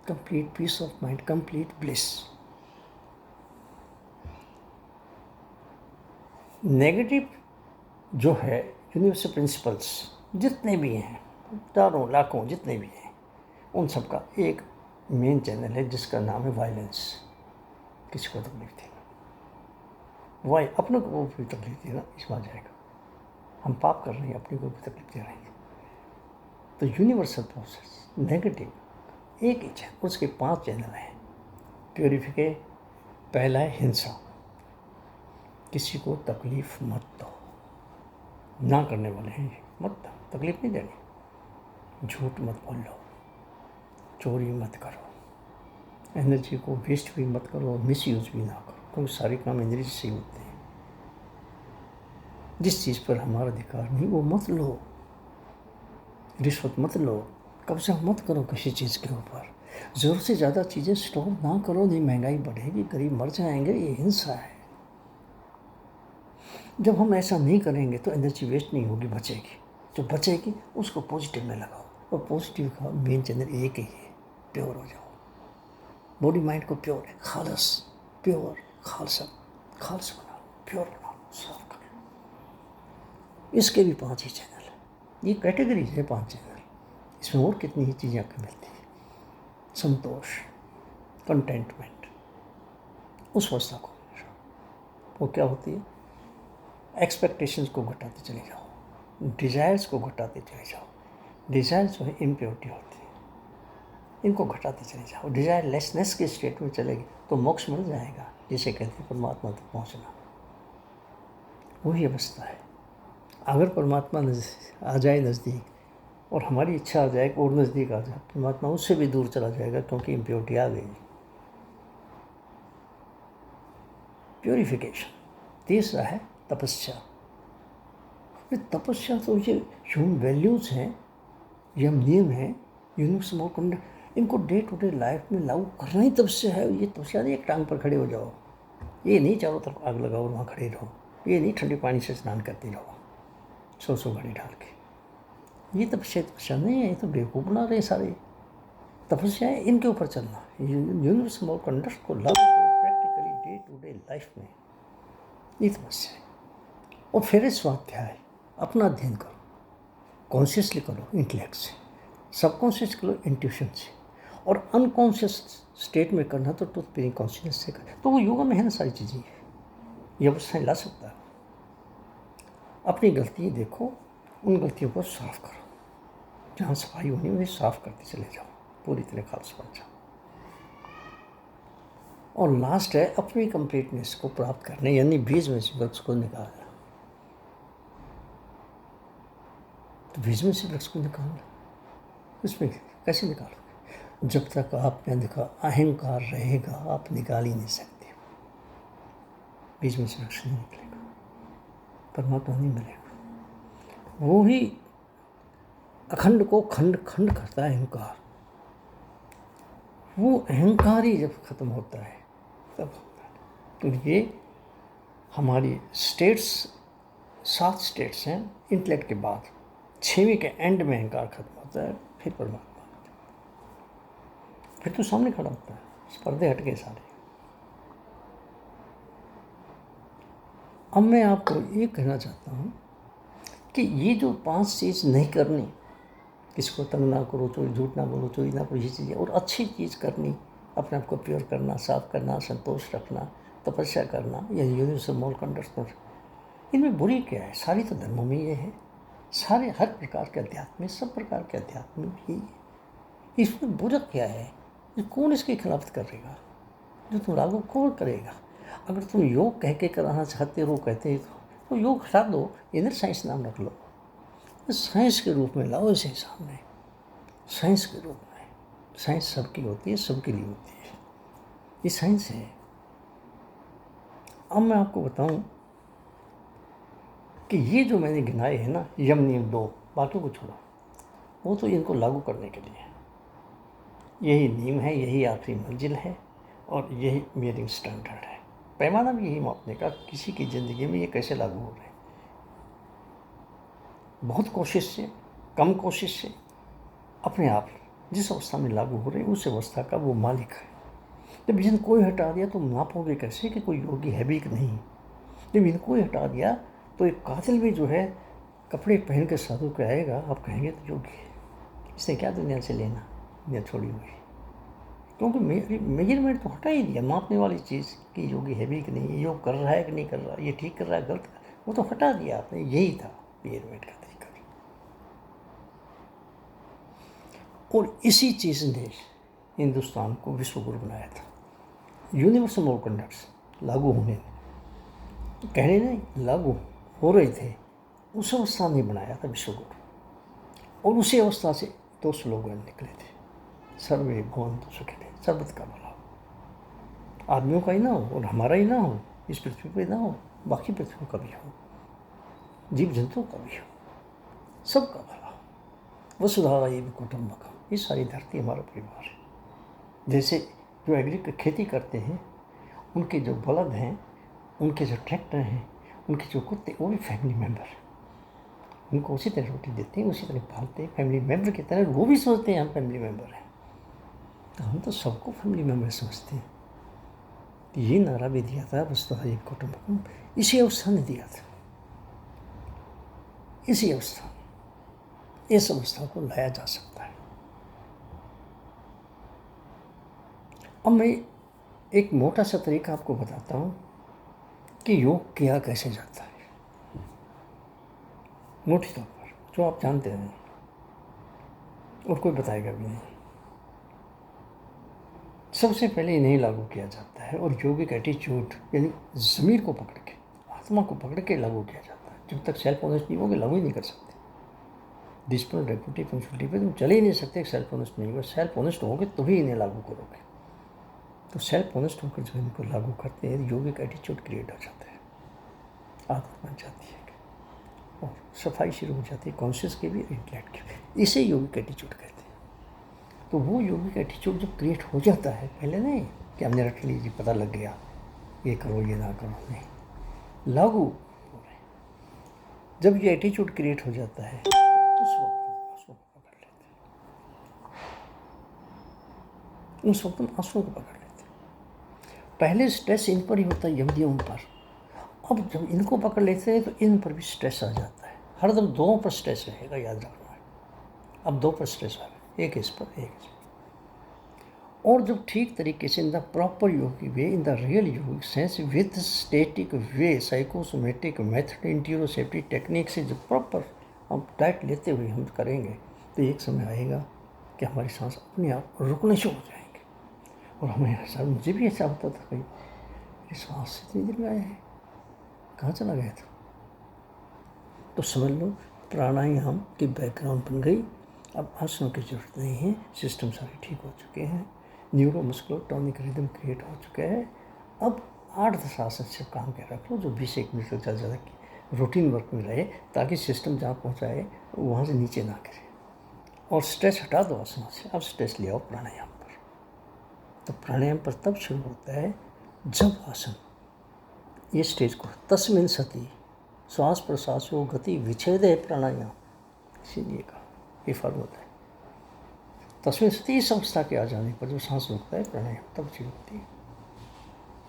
complete peace of mind, complete bliss. Negative जो है यूनिवर्सल प्रिंसिपल्स जितने भी हैं, हजारों लाखों जितने भी हैं, उन सब का एक मेन चैनल है जिसका नाम है वायलेंस। किसी को तकलीफ थी वाई अपनों को भी तकलीफ थी ना, इसमें आ जाएगा। हम पाप कर रहे हैं, अपने को भी तकलीफ दे रहे हैं। तो यूनिवर्सल प्रोसेस नेगेटिव एक ही चैनल, उसके 5 चैनल हैं। प्योरिफिके पहला है हिंसा, किसी को तकलीफ मत दो, ना करने वाले हैं मत दो, तकलीफ नहीं देनी। झूठ मत बोल लो, चोरी मत करो, एनर्जी को वेस्ट भी मत करो, मिस यूज भी ना करो, क्योंकि सारे काम एनर्जी से ही होते हैं। जिस चीज़ पर हमारा अधिकार नहीं वो मत लो, रिश्वत मत लो, कब्जा मत करो किसी चीज़ के ऊपर, ज़रूरत से ज़्यादा चीज़ें स्टोर ना करो, नहीं महंगाई बढ़ेगी, गरीब मर जाएंगे, ये हिंसा है। जब हम ऐसा नहीं करेंगे तो एनर्जी वेस्ट नहीं होगी, बचेगी। जो बचेगी उसको पॉजिटिव में लगाओ, और पॉजिटिव का मेन चैनल एक ही है, प्योर हो जाओ। बॉडी माइंड को प्योर है, खालस, प्योर, खालसा बनाओ, प्योर बनाओ, साफ करो। इसके भी 5 ही चैनल है, ये कैटेगरीज है 5 चैनल। इसमें और कितनी ही चीज़ें आपको मिलती हैं। संतोष, कंटेंटमेंट, उस अवस्था को वो क्या होती है, एक्सपेक्टेशंस को घटाते चले जाओ, डिज़ायर्स को घटाते चले जाओ। डिज़ायर्स जो है इम्प्योरिटी होती है, इनको घटाते चले जाओ। डिज़ायर लेसनेस के स्टेट में चलेगी तो मोक्ष मिल जाएगा, जिसे कहते हैं परमात्मा तक पहुंचना। वही अवस्था है। अगर परमात्मा आ जाए नज़दीक और हमारी इच्छा आ जाए और नज़दीक आ जाए, परमात्मा उससे भी दूर चला जाएगा, क्योंकि इम्प्योरिटी आ गई। प्योरिफिकेशन। तीसरा है तपस्या। तपस्या तो ये ह्यूमन वैल्यूज़ हैं, यम नियम है, यूनिवर्सल कंडक्ट, इनको डे टू डे लाइफ में लागू करना ही तपस्या है। ये तपस्या नहीं एक टांग पर खड़े हो जाओ, ये नहीं चारों तरफ आग लगाओ और वहाँ खड़े रहो, ये नहीं ठंडे पानी से स्नान करते रहो 100 घड़ी डाल के। ये तपस्या नहीं है, ये तो बेवकूफ़ बना रहे हैं सारे। तपस्या है इनके ऊपर चलना, यूनिवर्सल कंडक्ट को लागू करो practically day to day life में, ये तपस्या है। और फिर स्वाध्याय, अपना अध्ययन करो, कॉन्शियसली करो इंटेलेक्ट से, सबकॉन्शियस करो इंट्यूशन से, और अनकॉन्शियस स्टेट में करना तो टूथ पिकिंग कॉन्शियस से कर। तो वो योगा में है ना सारी चीज़ें, ये अवस्थाएँ ला सकता है। अपनी गलतियाँ देखो, उन गलतियों को साफ करो, जहाँ सफाई होनी उन्हें साफ करते चले जाओ, पूरी तरह खालस बन जाओ। और लास्ट है अपनी कंप्लीटनेस को प्राप्त करने, यानी बीज में से वृक्ष को निकालना। तो बीज में से वृक्ष को निकालना, उसमें कैसे निकालोगे? जब तक आप में अहंकार रहेगा आप निकाल ही नहीं सकते। बीज में से वृक्ष नहीं निकलेगा, परमात्मा नहीं मिलेगा। वो ही अखंड को खंड खंड करता है अहंकार। वो अहंकार ही जब खत्म होता है तब होता है। तो ये हमारी स्टेट्स 7 स्टेट्स हैं इंटेलेक्ट के बाद, 6वीं के एंड में अहंकार खत्म होता है, फिर परमात्मा होता है। फिर तो सामने खड़ा होता है, पर्दे हट गए सारे। अब मैं आपको ये कहना चाहता हूँ कि ये जो 5 चीज़ नहीं करनी, किसी को तंग ना करो, चोरी झूठ ना बोलो, चोरी ना करो, ये चीज़ें, और अच्छी चीज़ करनी, अपने आप को प्योर करना, साफ करना, संतोष रखना, तपस्या करना, या यूनिवर्सल मोरल कंडक्ट, इनमें बुरी क्या है? सारी तो धर्मों में ये है, सारे हर प्रकार के अध्यात्म में, सब प्रकार के अध्यात्म में भी। इसमें बुरा क्या है? कौन इसकी खिलाफत करेगा? जो तुम लागू कौन करेगा? अगर तुम योग कह के कराना चाहते हो, कहते हैं तो योग हटा दो, इनर साइंस नाम रख लो, साइंस के रूप में लाओ इसे सामने, साइंस के रूप में। साइंस सबकी होती है, सबके लिए होती है, ये साइंस है। अब मैं आपको बताऊं कि ये जो मैंने गिनाए हैं ना, यम नियम 2, बाकियों को छोड़ो, वो तो इनको लागू करने के लिए है। यही नियम है, यही आखिरी मंजिल है और यही मेजरिंग स्टैंडर्ड है। पैमाना भी यही मापने का किसी की ज़िंदगी में ये कैसे लागू हो रहे हैं। बहुत कोशिश से, कम कोशिश से, अपने आप जिस अवस्था में लागू हो रहे हैं उस अवस्था का वो मालिक है। जब इनको ही हटा दिया तो नापोगे कैसे कि कोई योगी है भी कि नहीं। जब इनको ही हटा दिया तो एक कातिल भी जो है कपड़े पहन के साधु के आएगा, आप कहेंगे तो योगी है। इसने क्या दुनिया से लेना, दुनिया छोड़ी हुई। क्योंकि मेजरमेंट तो हटा ही दिया, मापने वाली चीज़ कि योगी है भी कि नहीं, ये योग कर रहा है कि नहीं कर रहा, ये ठीक कर रहा है गलत कर रहा है, वो तो हटा दिया आपने। यही था मेजरमेंट का तरीका। और इसी चीज़ ने हिंदुस्तान को विश्व गुरु बनाया था। यूनिवर्सल मोरल कंडक्ट्स लागू होने, कहने नहीं, लागू हो रहे थे, उस अवस्था ने बनाया था विश्व गुरु। और उसी अवस्था से 2 स्लोगन निकले थे, सर्वे भवन्तु सुखिनः, सर्वत्र का भला हो। आदमियों का ही ना हो और हमारा ही ना हो, इस पृथ्वी पर ना हो, बाकी पृथ्वी का भी हो, जीव जंतुओं का भी हो, सबका भला हो। वसुधैव कुटुम्बकम, ये सारी धरती हमारा परिवार है। जैसे जो खेती करते हैं, उनके जो बलद हैं, उनके जो ट्रैक्टर हैं, उनके जो कुत्ते, वो भी फैमिली मेम्बर हैं। उनको उसी तरह रोटी देते हैं, उसी तरह पालते हैं, फैमिली मेम्बर की तरह। वो भी सोचते हैं हम फैमिली मेम्बर हैं, तो हम तो सबको फैमिली मेम्बर समझते हैं। तो ये नारा भी दिया था वसुधैव कुटुम्बकम, इसी अवस्था ने दिया था। इसी अवस्था, इस अवस्था को लाया जा सकता है। अब मैं एक मोटा सा तरीका आपको बताता हूँ कि योग किया कैसे जाता है, मोटे तौर पर, जो आप जानते हैं और कोई बताएगा भी नहीं। सबसे पहले इन्हें लागू किया जाता है और योगिक एटीट्यूड यानी ज़मीर को पकड़ के, आत्मा को पकड़ के लागू किया जाता है। जब तक सेल्फ ऑनेस्ट नहीं होगे लागू ही नहीं कर सकते। डिसिप्लिन, रेपुटी, पंक्चुअलिटी पे तुम चले ही नहीं सकते सेल्फ ऑनेस्ट नहीं होगा। सेल्फ ऑनेस्ट होगे तो ही इन्हें लागू करोगे। तो सेल्फ ऑनेस्ट होकर जब इनको लागू करते हैं योगिक एटीट्यूड क्रिएट हो जाता है, आदत बन जाती है और सफाई शुरू हो जाती है, कॉन्शियस की भी, इंटेलेक्ट की भी। इसे योगिक एटीट्यूड कहते हैं। तो वो योगिक एटीट्यूड जब क्रिएट हो जाता है, पहले नहीं कि हमने रख लीजिए, पता लग गया, ये करो ये ना करो, नहीं, लागू हो रहे। जब ये एटीट्यूड क्रिएट हो जाता है उस वक्त हम आंसुओं को पकड़ लेते हैं। पहले स्ट्रेस इन पर ही होता है, यमनियम पर। अब जब इनको पकड़ लेते हैं तो इन पर भी स्ट्रेस आ जाता है। हरदम 2 पर स्ट्रेस रहेगा, याद रखना है। अब 2 पर स्ट्रेस आ गया, एक इस पर, एक इस पर। और जब ठीक तरीके से in the proper yogic way, in the real yogic sense, with static way, psychosomatic method, interoceptive technique से जब प्रॉपर हम डाइट लेते हुए हम करेंगे तो एक समय आएगा कि हमारी सांस अपने आप रुकने शुरू हो जाएंगे। और हमें सर, मुझे भी ऐसा होता था, कहीं मेरी सांस इतनी देर में आया है, कहाँ चला गया था। तो समझ लो प्राणायाम की बैकग्राउंड बन गई। अब आसनों की जरूरत नहीं है, सिस्टम सारे ठीक हो चुके हैं, neuro muscular tonic rhythm create हो चुका है। अब 8-10 आसन से काम के रख लो जो 20-1 मिनट तक ज़्यादा की रूटीन वर्क में रहे, ताकि सिस्टम जहाँ पहुँचाए वहाँ से नीचे ना गिरे। और स्ट्रेस हटा दो आसनों से, अब स्ट्रेस ले आओ प्राणायाम पर। तो प्राणायाम पर तब शुरू होता है जब आसन ये स्टेज को तस्मिन् सति श्वास प्रश्वासो गति विच्छेदे प्राणायाम, इसीलिए कहा, ये फॉर्मूला है। तस्मिन् सति इस अवस्था के आ जाने पर जो सांस रुकता है प्राणायाम तब शुरू होती है।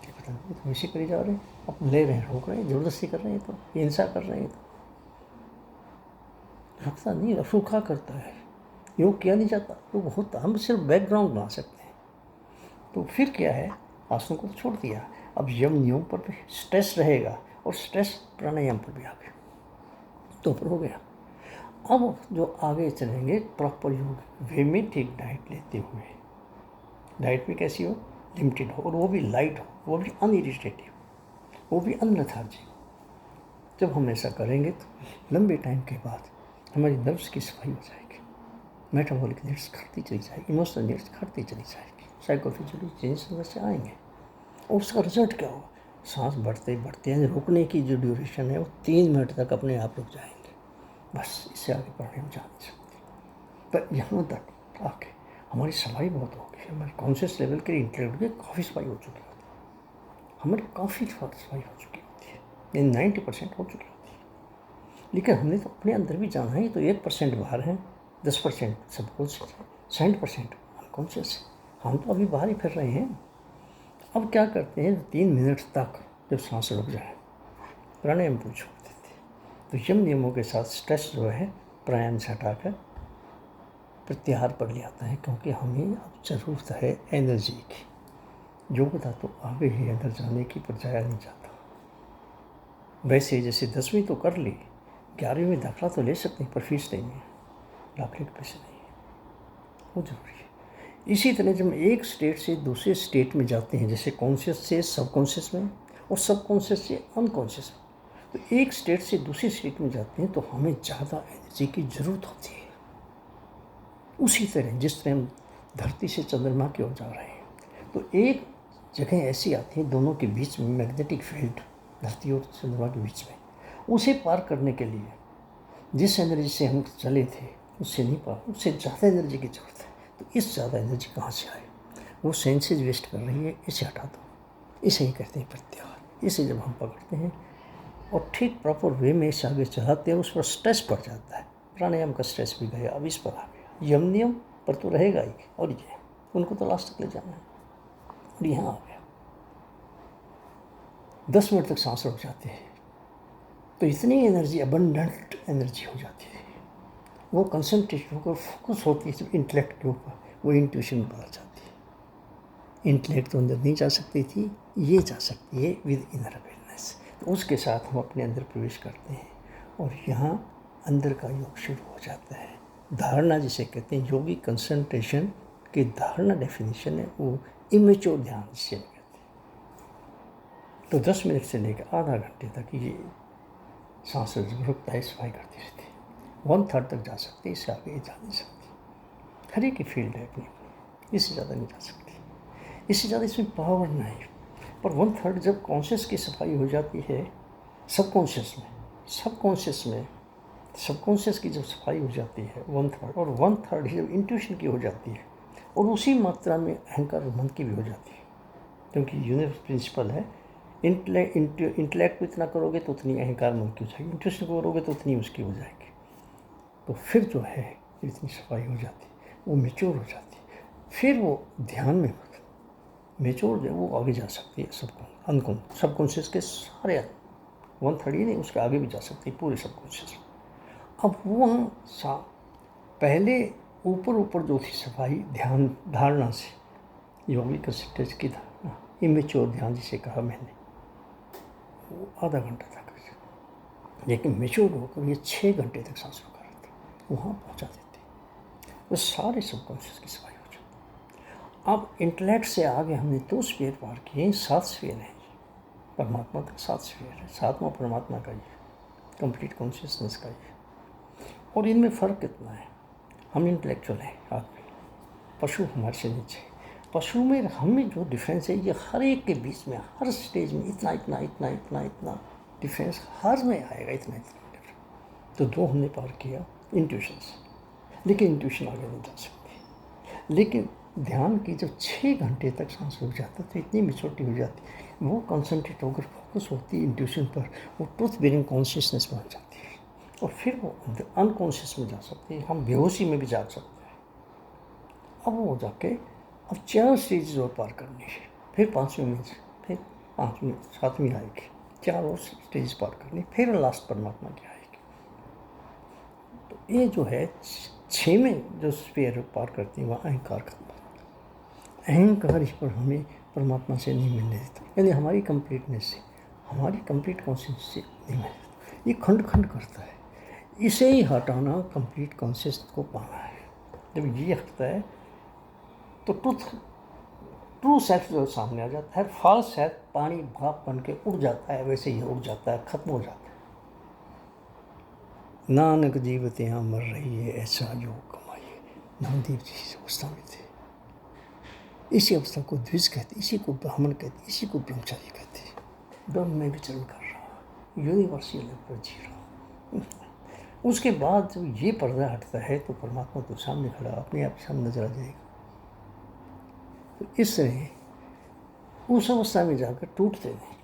क्या पता नहीं, तो इसी करी जा रहे हैं, अब ले रहे हैं, रोक रहे हैं, जबरदस्ती कर रहे हैं, तो हिंसा कर रहे हैं, तो रुकता नहीं, रुका करता है। योग किया नहीं जाता, योग होता, हम सिर्फ बैकग्राउंड बना सकते हैं। तो फिर क्या है, आसनों को तो छोड़ दिया, अब यम नियम पर भी स्ट्रेस रहेगा और स्ट्रेस प्राणायाम पर भी आ गया, तो ऊपर हो गया। अब जो आगे चलेंगे प्रॉपर योग वे में, ठीक डाइट लेते हुए, डाइट भी कैसी हो, लिमिटेड हो, और वो भी लाइट हो, वो भी अनइरिटेटिव, वो भी अनलेथार्जिक। जब हम ऐसा करेंगे तो लंबे टाइम के बाद हमारी नर्व्स की सफाई हो जाएगी, मेटाबॉलिक नीड्स घटती चली जाएगी, इमोशनल नीड्स घटती चली जाएगी, साइकोफिजियोलॉजिकल चेंज अंदर से आएंगे। और उसका रिजल्ट क्या होगा, सांस बढ़ते बढ़ते हैं, रुकने की जो ड्यूरेशन है वो 3 मिनट तक अपने आप रुक जाएंगे, बस। इससे आगे बढ़ने हम जा नहीं सकते। पर यहाँ तक आके हमारी सफाई बहुत हो गई, हमारे कॉन्शियस लेवल के इंटेलेक्ट की काफ़ी सफाई हो चुकी होती है, हमारी काफ़ी सफाई हो चुकी होती है, 90% हो चुकी होती है। लेकिन हमने तो अपने अंदर भी जाना है, तो 1% बाहर है, 10% सबकॉन्शियस है, 60% अनकॉन्शियस है। हम तो अभी बाहर ही फिर रहे हैं। अब क्या करते हैं, 3 मिनट तक जब सांस रुक जाए प्राणायाम को छोड़ देते हैं। तो यम नियमों के साथ स्ट्रेस जो है प्राणायाम से हटाकर प्रत्याहार पर ले आता है, क्योंकि हमें अब ज़रूरत है एनर्जी की। योग्यता तो आगे ही अंदर जाने की, पर जाया नहीं जाता। वैसे जैसे 10वीं तो कर ली, 11वीं में दाखिला तो ले सकते हैं, पर फीस नहीं है, दाखिले के पैसे नहीं है, वो जरूरी है। इसी तरह जब हम एक स्टेट से दूसरे स्टेट में जाते हैं, जैसे कॉन्शियस से सबकॉन्शियस में और सबकॉन्शियस से अनकॉन्शियस में, तो एक स्टेट से दूसरी स्टेट में जाते हैं तो हमें ज़्यादा एनर्जी की ज़रूरत होती है। उसी तरह जिस तरह हम धरती से चंद्रमा की ओर जा रहे हैं, तो एक जगह ऐसी आती है दोनों के बीच में, मैग्नेटिक फील्ड धरती और चंद्रमा के बीच में, उसे पार करने के लिए जिस एनर्जी से हम चले थे उससे नहीं पार, उससे ज़्यादा एनर्जी की ज़रूरत है। तो इस ज़्यादा एनर्जी कहाँ से आए, वो सेंसेज वेस्ट कर रही है, इसे हटा दो। इसे ही कहते हैं प्रत्याहार। इसे जब हम पकड़ते हैं और ठीक प्रॉपर वे में इसे आगे चलाते हैं, उस पर स्ट्रेस पड़ जाता है। प्राणायाम का स्ट्रेस भी गया, अब इस पर आ गया। यम नियम पर तो रहेगा ही, और ये उनको तो लास्ट तक ले जाना है। और यहाँ आ गया 10 मिनट तक सांस रुक जाते हैं, तो इतनी एनर्जी, अबंडेंट एनर्जी हो जाती है, वो कंसंट्रेशन होकर फोकस होती है सिर्फ इंटेलेक्ट के ऊपर, वो इंट्यूशन पर आ जाती है। इंटेलेक्ट तो अंदर नहीं जा सकती थी, ये जा सकती है विद इनर अवेयरनेस। तो उसके साथ हम अपने अंदर प्रवेश करते हैं और यहाँ अंदर का योग शुरू हो जाता है। धारणा जिसे कहते हैं, योगी कंसंट्रेशन की धारणा डेफिनेशन है वो इमेच्योर ध्यान जिसे कहते हैं। तो 10 मिनट से लेकर आधा घंटे तक ये सांस रुकता है, सफाई करती रहती है। 1/3 तक जा सकती है, इससे आगे जा नहीं सकती। हर एक की फील्ड है अपनी अपनी, इससे ज़्यादा नहीं जा सकती, इससे ज़्यादा इसमें पावर नहीं। पर 1/3 जब कॉन्शियस की सफाई हो जाती है सबकॉन्शियस में सबकॉन्शियस की जब सफाई हो जाती है 1/3, और 1/3 ही जब इंट्यूशन की हो जाती है, और उसी मात्रा में अहंकार और मन की भी हो जाती है, क्योंकि यूनिवर्सल प्रिंसिपल है, इंटेलेक्ट को इतना करोगे तो उतनी अहंकार मन की हो जाएगी, इंट्यूशन को करोगे तो उतनी उसकी हो जाएगी। तो फिर जो है इतनी सफाई हो जाती है, वो मेच्योर हो जाती है। फिर वो ध्यान में मेच्योर जो है वो आगे जा सकती है, सबकॉन्शियस के सारे 1/3 ही नहीं, उसके आगे भी जा सकती है पूरे सबकॉन्शियस। अब वो पहले ऊपर जो थी सफाई ध्यान धारणा से, योगिक स्टेज की धारणा, इमेच्योर ध्यान जिसे कहा मैंने, वो आधा घंटा तक, लेकिन मेच्योर होकर ये 6 घंटे तक सांस रोका रहता, वहाँ पहुँचा देते, वो सारे सबकॉन्शियस की सफाई हो जाती। अब इंटेलेक्ट से आगे हमने 2 स्फीयर पार किए, 7 स्फीयर हैं, परमात्मा तक 7 स्फीयर है, 7वां परमात्मा का ही है, कंप्लीट कॉन्शियसनेस का ही है। और इनमें फ़र्क कितना है, हम इंटेलेक्चुअल हैं आदमी, पशु हमारे से नीचे। पशु में हमें जो डिफरेंस है, ये हर एक के बीच में, हर स्टेज में इतना इतना इतना इतना इतना डिफरेंस हर में आएगा, इतना इतना डिफरेंस। तो 2 हमने पार किया इंट्यूशन से, लेकिन इंट्यूशन आगे नहीं जा सकती। लेकिन ध्यान की जब 6 घंटे तक सांस रुक जाता तो इतनी मेच्योरिटी हो जाती है, वो कंसंट्रेट होकर फोकस होती है इंट्यूशन पर, वो ट्रूथ बेरिंग कॉन्शियसनेस बन जाती है, और फिर वो अनकॉन्शियस में जा सकती है, हम बेहोशी में भी जा सकते हैं। अब वो जाके अब 4 स्टेजेस और पार करनी है, फिर 5वीं में, फिर 5वीं 7वीं आएगी, 4 और स्टेज पार करनी, फिर लास्ट परमात्मा की आएगी। तो ये जो है 6वें जो स्फीयर पार करती है, वहाँ अहंकार खत्म होता है। अहंकार इस पर हमें परमात्मा से नहीं मिलने देता, यानी हमारी कंप्लीटनेस से, हमारी कंप्लीट कॉन्शियसनेस से नहीं मिलने देता, ये खंड खंड करता है। इसे ही हटाना कंप्लीट कॉन्शियसनेस को पाना है। जब ये हटता है तो ट्रू सेल्फ जो सामने आ जाता है, फॉल्स सेल्फ पानी भाप बन के उड़ जाता है, वैसे ही उड़ जाता है, खत्म हो जाता है। नानक जीवत यहाँ मर रही है, ऐसा योग कमाइए। नामदेव जी इस अवस्था में थे। इसी अवस्था को द्विज कहते, इसी को ब्राह्मण कहते, इसी को ब्रह्मचारी कहते। ब्रह्म में विचरण कर रहा हूँ, यूनिवर्सल लेवल पर जी रहा हूँ। उसके बाद जब ये पर्दा हटता है तो परमात्मा तो सामने खड़ा अपने आप सामने नजर आ जाएगा। तो इस तरह उस अवस्था में जाकर टूटते नहीं,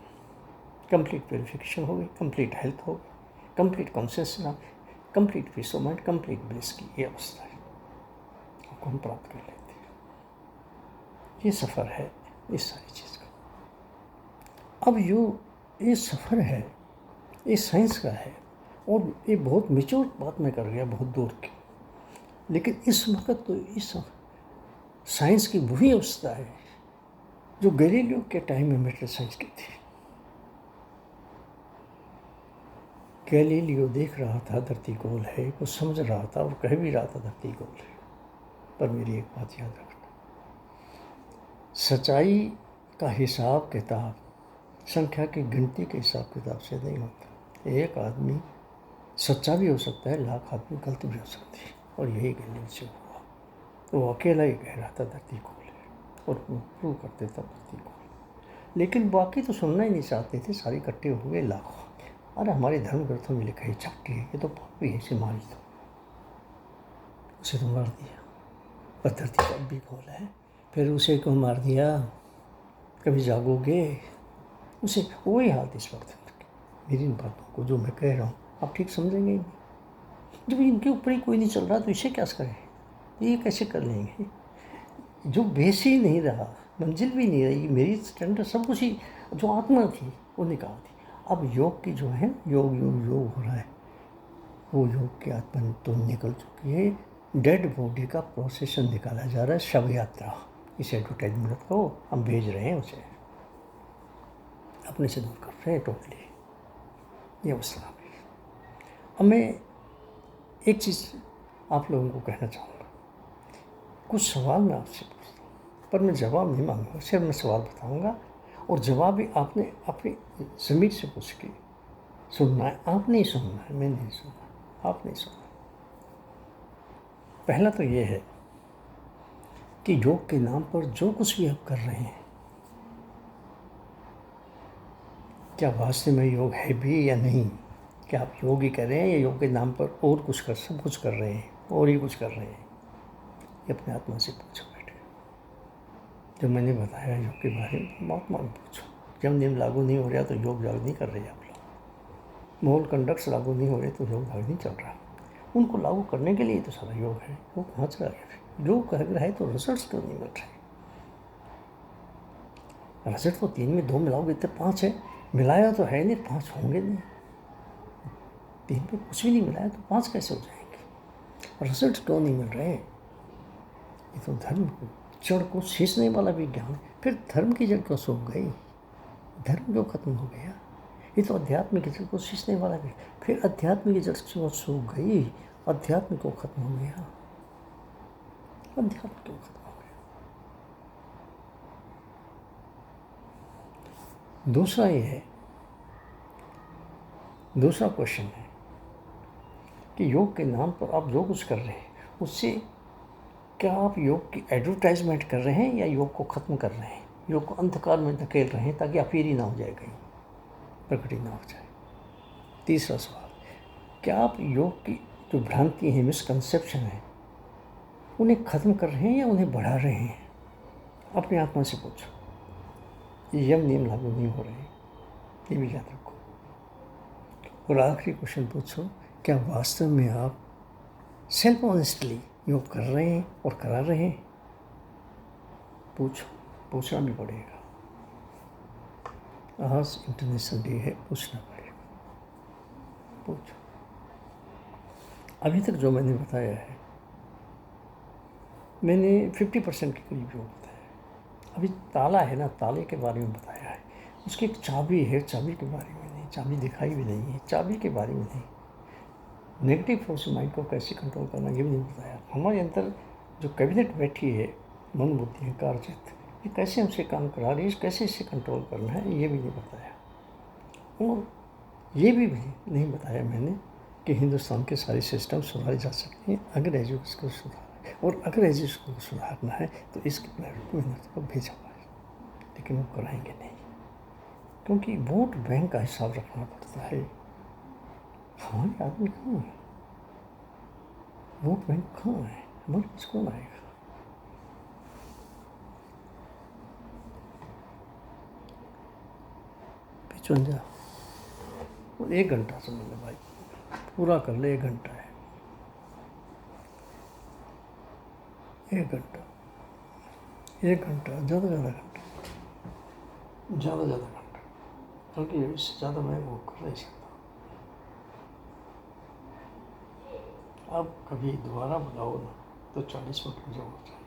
कंप्लीट प्योरिफिकेशन हो गई, कंप्लीट हेल्थ हो गई, complete consciousness, complete peace of mind, complete bliss की ये अवस्था है, को हम प्राप्त कर लेते हैं। ये सफ़र है इस सारी चीज़ का। अब ये सफ़र है, ये साइंस का है, और ये बहुत मेच्योर बात मैं कर गया, बहुत दूर की। लेकिन इस वक्त तो इस साइंस की वही अवस्था है जो गैलीलियो के टाइम में मेटल साइंस की थी। गैलीलियो देख रहा था धरती गोल है, वो समझ रहा था और कह भी रहा था धरती गोल है। पर मेरी एक बात याद रखना, सच्चाई का हिसाब किताब संख्या की गिनती के हिसाब किताब से नहीं होता। एक आदमी सच्चा भी हो सकता है, लाख आदमी गलत भी हो सकती है, और यही गैलीलियो से हुआ। तो वो अकेला ही कह रहा था धरती गोल है, और प्रूव करते था धरती गोल। लेकिन बाकी तो सुनना ही नहीं चाहते थे, सारे इकट्ठे हो गए लाखों। अरे हमारे धर्म ग्रंथों में लिखा है चपटी है, ये तो पापी है, इसे मारी दो। उसे तो मार दिया, पर धरती तब भी गोल है। फिर उसे क्यों मार दिया? कभी जागोगे? उसे वही हालत इस वक्त मेरी इन बातों को जो मैं कह रहा हूँ आप ठीक समझेंगे ही नहीं। जब इनके ऊपर ही कोई नहीं चल रहा तो इसे क्या करें? ये कैसे कर लेंगे? जो बेस ही नहीं रहा, मंजिल भी नहीं रही, मेरी स्टैंडर्ड सब कुछ ही जो आत्मा थी वो निकाल दी। अब योग की जो है योग योग योग हो रहा है, वो योग की आत्मा तो निकल चुकी है। डेड बॉडी का प्रोसेसन निकाला जा रहा है, शव यात्रा। इसे एडवर्टाइजमेंट को हम भेज रहे हैं, उसे अपने से दूर कर रहे हैं टोटली। ये अवस्था है। अब मैं एक चीज़ आप लोगों को कहना चाहूँगा। कुछ सवाल मैं आपसे पूछता हूँ, पर मैं जवाब नहीं मांगूंगा, सिर्फ मैं सवाल बताऊँगा, और जवाब भी आपने अपनी ज़मीर से पूछ के सुनना है। आप नहीं सुनना है, मैं नहीं सुनना, आप नहीं सुनना। पहला तो ये है कि योग के नाम पर जो कुछ भी आप कर रहे हैं, क्या वास्तव में योग है भी या नहीं? क्या आप योग ही कर रहे हैं या योग के नाम पर और कुछ सब कुछ कर रहे हैं, और ही कुछ कर रहे हैं? ये अपने आत्मा से पूछो बेटे। जब मैंने बताया योग के बारे में, आत्मा में पूछो। जब नियम लागू नहीं हो रहा तो योग लागू नहीं कर रहे आप लोग। मोरल कंडक्ट्स लागू नहीं हो रहे तो योग लागू नहीं चल रहा। उनको लागू करने के लिए तो सारा योग है। वो कहाँ चला गया? योग कर रहा है तो रिजल्ट क्यों नहीं मिल रहे? रिजल्ट तो 3 में 2 मिलाओगे तो 5 है। मिलाया तो है नहीं, 5 होंगे नहीं। 3 पे कुछ भी नहीं मिलाया तो 5 कैसे हो जाएंगे? रिजल्ट क्यों नहीं मिल रहे? ये तो धर्म को जड़ को सींचने वाला विज्ञान है। फिर धर्म की जड़ क्यों सूख गई? धर्म क्यों खत्म हो गया? ये तो अध्यात्म की जड़ को सींचने वाला भी। फिर अध्यात्म की जड़ क्यों सूख गई? अध्यात्म क्यों खत्म हो गया? अध्यात्म क्यों खत्म हो गया? दूसरा ये है, दूसरा क्वेश्चन है कि योग के नाम पर आप जो कुछ कर रहे हैं उससे क्या आप योग की एडवर्टाइजमेंट कर रहे हैं या योग को ख़त्म कर रहे हैं? योग को अंधकार में धकेल रहे हैं ताकि अफीरी ना हो जाए, कहीं प्रकटी ना हो जाए। तीसरा सवाल, क्या आप योग की जो भ्रांति है, मिसकंसेप्शन है, उन्हें ख़त्म कर रहे हैं या उन्हें बढ़ा रहे हैं? अपने आत्मा से पूछो। यम नियम लागू नहीं हो रहे, ये भी याद रखो। और आखिरी क्वेश्चन पूछो, क्या वास्तव में आप सेल्फ ऑनेस्टली योग कर रहे हैं और करा रहे हैं? पूछो, पूछना भी पड़ेगा। आज इंटरनेशनल डे है, पूछना पड़ेगा। पूछो। अभी तक जो मैंने बताया है, मैंने 50% के करीब योग बताया। अभी ताला है ना, ताले के बारे में बताया है। उसकी एक चाबी है, चाबी के बारे में नहीं, चाबी दिखाई भी नहीं है, चाबी के बारे में नहीं। नेगेटिव फोर्स माइंड को कैसे कंट्रोल करना ये भी नहीं बताया। हमारे अंदर जो कैबिनेट बैठी है, मन बुद्धि अहंकार चित्त, ये कैसे हमसे काम करा रही है, कैसे इससे कंट्रोल करना है, ये भी नहीं बताया। और ये भी नहीं बताया मैंने कि हिंदुस्तान के सारे सिस्टम सुधारे जा सकते हैं अगर एजुकेशन को सुधार, और अगर एजुकेशन को सुधारना है तो इसके प्लेटफॉर्म को भेजा हुआ है, लेकिन वो कराएंगे नहीं। क्योंकि वोट बैंक का हिसाब रखना पड़ता है। हमारे आदमी कहाँ है? वोट बैंक कहाँ है? हमारे पास कौन आएगा? पिछुंजा 1 घंटा समझ ले भाई, पूरा कर ले। 1 घंटा है, 1 घंटा, 1 घंटा, ज़्यादा घंटा, ज़्यादा घंटा, क्योंकि इससे ज़्यादा मैं वो कर नहीं सकता। अब कभी दोबारा बुलाओ ना तो 40 मिनट मुझे हो चाहिए,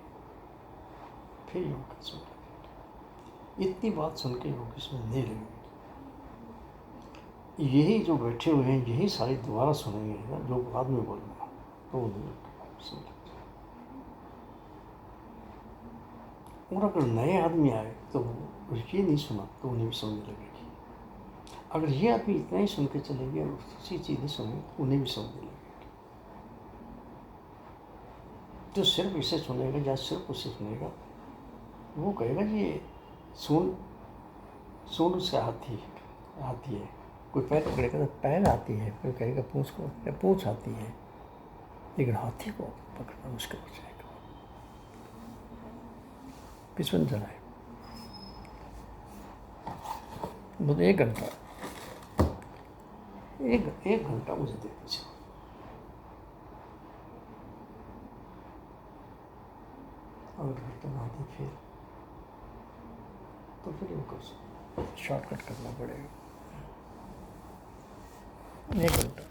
फिर योग का सुन लगेगी। इतनी बात सुन के योग इसमें नहीं लगेगी। यही जो बैठे हुए हैं यही सारी दोबारा सुनेंगे ना, जो बाद में बोलूँगा तो वो नहीं समझ। और अगर नए आदमी आए तो ये नहीं सुना तो उन्हें भी समझ लगेगी। अगर ये आदमी इतना ही सुन के चलेंगे और दूसरी चीज़ नहीं सुनेंगे तो उन्हें भी समझ लगेगी। जो सिर्फ इसे सुनेगा या सिर्फ उसे सुनेगा वो कहेगा ये सुन उसका हाथी है। कोई पैर पकड़ेगा तो पैर आती है, कोई कहेगा पूँछ को या पूँछ आती है, लेकिन हाथी को पकड़ना मुश्किल हो जाएगा। किस्मत जलाए मतलब 1 घंटा, एक घंटा मुझे दे दीजिए। अगर घंटा ना दे फिर तो फिर इनको शॉर्टकट करना पड़ेगा। 1 घंटा।